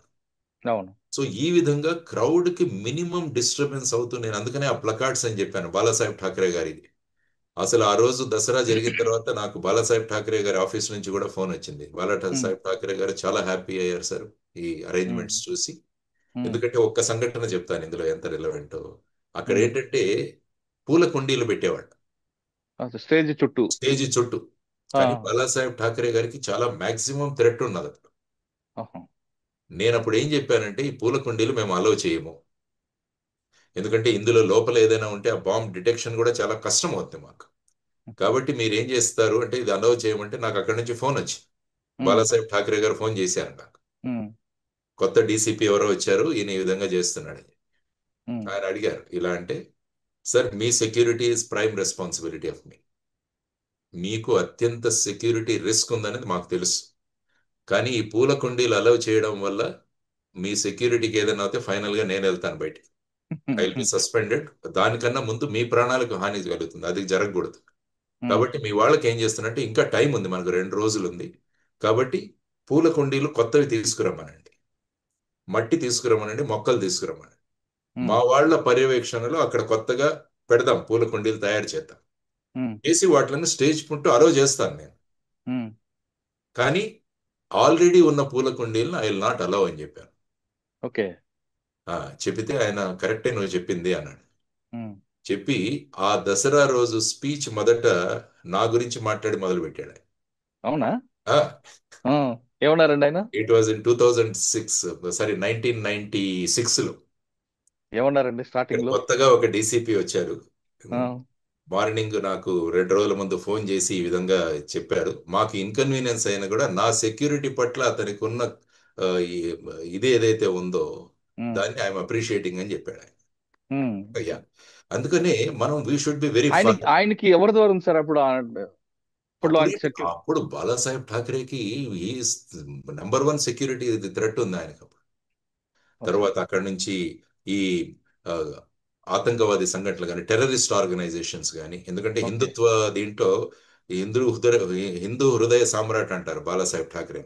అవును.
సో ఈ విధంగా క్రౌడ్ కి మినిమం డిస్టర్బెన్స్ అవుతూ, నేను అందుకనే ఆ ప్లకార్డ్స్ అని చెప్పాను బాలాసాహెబ్ ఠాకరే గారికి. అసలు ఆ రోజు దసరా జరిగిన తర్వాత నాకు బాలాసాహెబ్ ఠాకరే గారి ఆఫీస్ నుంచి కూడా ఫోన్ వచ్చింది. బాలాసాహెబ్ ఠాకరే గారు చాలా హ్యాపీ అయ్యారు సార్ ఈ అరేంజ్మెంట్స్ చూసి. ఎందుకంటే ఒక్క సంఘటన చెప్తాను ఇందులో ఎంత రిలవెంటో. అక్కడ ఏంటంటే పూల కుండీలు పెట్టేవాడు
స్టేజ్
చుట్టూ. కానీ బాలాసాహెబ్ ఠాకరే గారికి చాలా మాక్సిమం థ్రెట్ ఉన్నది. నేను అప్పుడు ఏం చెప్పానంటే ఈ పూల కుండీలు మేము అలౌ చేయము, ఎందుకంటే ఇందులో లోపల ఏదైనా ఉంటే ఆ బాంబ్ డిటెక్షన్ కూడా చాలా కష్టం అవుతుంది మాకు. కాబట్టి మీరు ఏం చేస్తారు అంటే ఇది అలౌ చేయమంటే నాకు అక్కడి నుంచి ఫోన్ వచ్చింది. బాలాసాహెబ్ ఠాకరే గారు ఫోన్ చేశారు నాకు, కొత్త డీసీపీ ఎవరో వచ్చారు, ఈయన ఈ విధంగా చేస్తున్నాడు. ఆయన అడిగారు ఇలా అంటే, సార్ మీ security is prime responsibility of me. మీకు అత్యంత సెక్యూరిటీ రిస్క్ ఉందనేది మాకు తెలుసు, కానీ ఈ పూల కుండీలు అలౌ చేయడం వల్ల మీ సెక్యూరిటీకి ఏదైనా అయితే ఫైనల్ గా నేను వెళ్తాను బయటికి, ఐ విల్ బి సస్పెండెడ్. దానికన్నా ముందు మీ ప్రాణాలకు హాని కలుగుతుంది, అది జరగకూడదు. కాబట్టి మీ వాళ్ళకి ఏం చేస్తున్నట్టే ఇంకా టైం ఉంది, మనకు 2 రోజులు ఉంది, కాబట్టి పూల కుండీలు కొత్తవి తీసుకురమ్మనండి, మట్టి తీసుకురమ్మనండి, మొక్కలు తీసుకురమ్మనండి. మా వాళ్ళ పర్యవేక్షణలో అక్కడ కొత్తగా పెడదాం, పూల కుండీలు తయారు చేద్దాం, చేసి వాటిని స్టేజ్ పుట్టు అలౌ చేస్తాను నేను. కానీ ఆల్రెడీ ఉన్న పూల కుండీలను ఐ విల్ నాట్ అలౌ అని చెప్పాను.
ఓకే.
చెప్తే ఆయన కరెక్టే నువ్వు చెప్పింది అన్నాడు. చెప్పి ఆ దసరా రోజు స్పీచ్ మొదట నా గురించి మాట్లాడి మొదలు పెట్టాడు.
అవునా? ఏమన్నారండి ఆయన?
ఇట్ వాజ్ ఇన్ 1996 లో.
ఏమన్నారండి స్టార్టింగ్ లో?
కొత్తగా ఒక డీసీపీ వచ్చారు. మార్నింగ్ నాకు 2 రోజుల ముందు ఫోన్ చేసి ఈ విధంగా చెప్పారు, మాకు ఇన్కన్వీనియన్స్ అయినా కూడా నా సెక్యూరిటీ పట్ల అతనికి ఉన్న ఇది ఏదైతే ఉందో దాన్ని ఐఎమ్ అప్రిషియేటింగ్ అని చెప్పాడు ఆయన. అయ్యా అందుకనే మనం we should be very for.
ఆయనకి ఎవరి ద్వారా ఉంది సార్ అప్పుడు?
అప్పుడు బాలాసాహెబ్ ఠాకరేకి నెంబర్ 1 సెక్యూరిటీ థ్రెట్ ఉంది ఆయనకు. తర్వాత అక్కడి నుంచి ఈ ఆతంకవాది సంఘటనలు కానీ, టెర్రరిస్ట్ ఆర్గనైజేషన్స్ కానీ, ఎందుకంటే హిందుత్వ దీంట్లో హిందూ హృదయ సామ్రాట్ అంటారు బాలాసాహెబ్ ఠాకరే.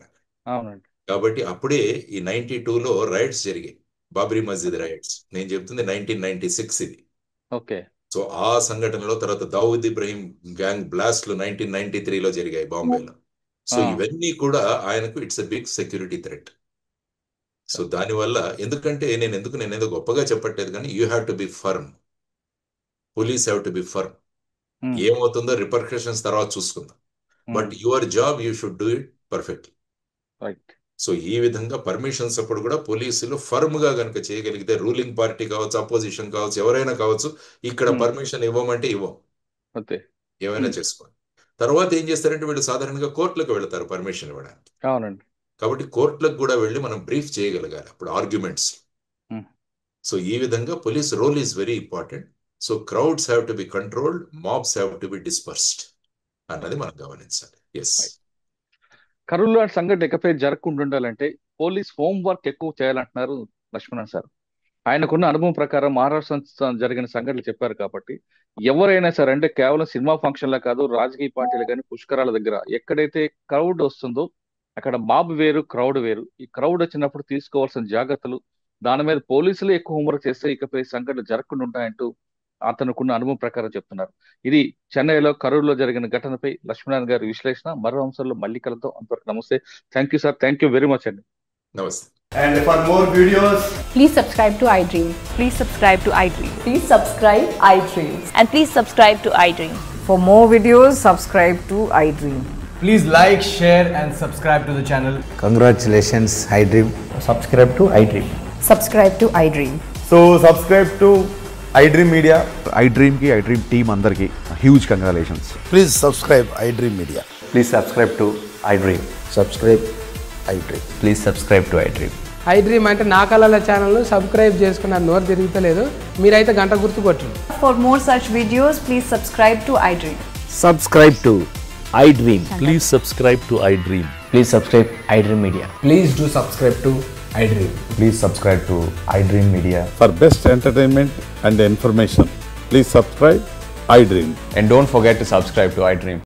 కాబట్టి అప్పుడే ఈ 92లో రైట్స్ జరిగాయి, బాబ్రీ మస్జిద్ రైట్స్. నేను చెప్తుంది 1996 ఇది.
ఓకే.
సో ఆ సంఘటనలో తర్వాత దావుద్ ఇబ్రహీం గ్యాంగ్ బ్లాస్ట్లు 1993లో జరిగాయి బాంబేలో. సో ఇవన్నీ కూడా ఆయనకు it's a big security threat. So దానివల్ల ఎందుకంటే నేనేదో గొప్పగా చెప్పట్లేదు, కానీ you have to be firm, police have to be firm. ఏమవుతుందో రిపర్కషన్స్ తర్వాత చూసుకుందాం, but your job you should do it perfectly. So ఈ విధంగా పర్మిషన్స్ అప్పుడు కూడా పోలీసులు ఫర్మ్ గా కనుక చేయగలిగితే, రూలింగ్ పార్టీ కావచ్చు, అపోజిషన్ కావచ్చు, ఎవరైనా కావచ్చు, ఇక్కడ పర్మిషన్ ఇవ్వమంటే ఇవ్వం, ఏమైనా చేసుకోండి. తర్వాత ఏం చేస్తారంటే వీళ్ళు సాధారణంగా కోర్టులకు వెళ్తారు పర్మిషన్ ఇవ్వడానికి.
అవునండి.
కాబట్టి కోర్టులకు కూడా వెళ్ళి మనం బ్రీఫ్ చేయగలగాలి అప్పుడు ఆర్గ్యుమెంట్స్. సో ఈ విధంగా police role is very important. So crowds have to be controlled, mobs have to be dispersed అన్నది మనం గమనించాలి. ఎస్,
కరూలు లాంటి సంఘటన ఇకపై జరగకుండా ఉండాలంటే పోలీస్ హోంవర్క్ ఎక్కువ చేయాలంటున్నారు లక్ష్మణ్ సార్. ఆయనకున్న అనుభవం ప్రకారం మహారాష్ట్ర జరిగిన సంఘటనలు చెప్పారు కాబట్టి ఎవరైనా సరే, అంటే కేవలం సినిమా ఫంక్షన్లా కాదు, రాజకీయ పార్టీలు కానీ పుష్కరాల దగ్గర ఎక్కడైతే క్రౌడ్ వస్తుందో అక్కడ మాబ్ వేరు, క్రౌడ్ వేరు. ఈ క్రౌడ్ వచ్చినప్పుడు తీసుకోవాల్సిన జాగ్రత్తలు, దాని మీద పోలీసులు ఎక్కువ హోంవర్క్ చేస్తే ఇకపై సంఘటనలు జరగకుండా ఉంటాయంటూ అతనుకున్న అనుభవం ప్రకారం చెప్తున్నారు. ఇది చెన్నైలో కరూరులో జరిగిన ఘటనపై లక్ష్మణ్ గారి విశ్లేషణ. మరో అంశాల్లో మళ్ళీ కలుద్దాం. అంతవరకు నమస్తే. Thank you sir. Thank you very much అండి.
నమస్తే.
And for more videos,
please subscribe to iDream.
Please subscribe to iDream.
Please subscribe iDream.
And please subscribe to iDream.
For more videos, subscribe to iDream.
please like, share and subscribe to the channel.
Congratulations, iDream.
Subscribe to iDream.
Subscribe to iDream.
So subscribe to iDream Media.
iDream ki iDream team andarki huge congratulations.
Please subscribe iDream Media.
Please subscribe to iDream.
Subscribe iDream.
Please subscribe to iDream.
iDream అంటే నా కళల ఛానల్ సబ్స్క్రైబ్ చేసుకున్నారు, నోరు తిరుగుతలేదు, మీరైతే గంట గుర్తు కొట్టండి.
For more such videos, please subscribe to iDream.
Subscribe to iDream.
Please subscribe to iDream.
Please subscribe iDream Media.
Please do subscribe to iDream.
Please subscribe to iDream Media.
For best entertainment and information, please subscribe
iDream.
And don't forget to subscribe to iDream.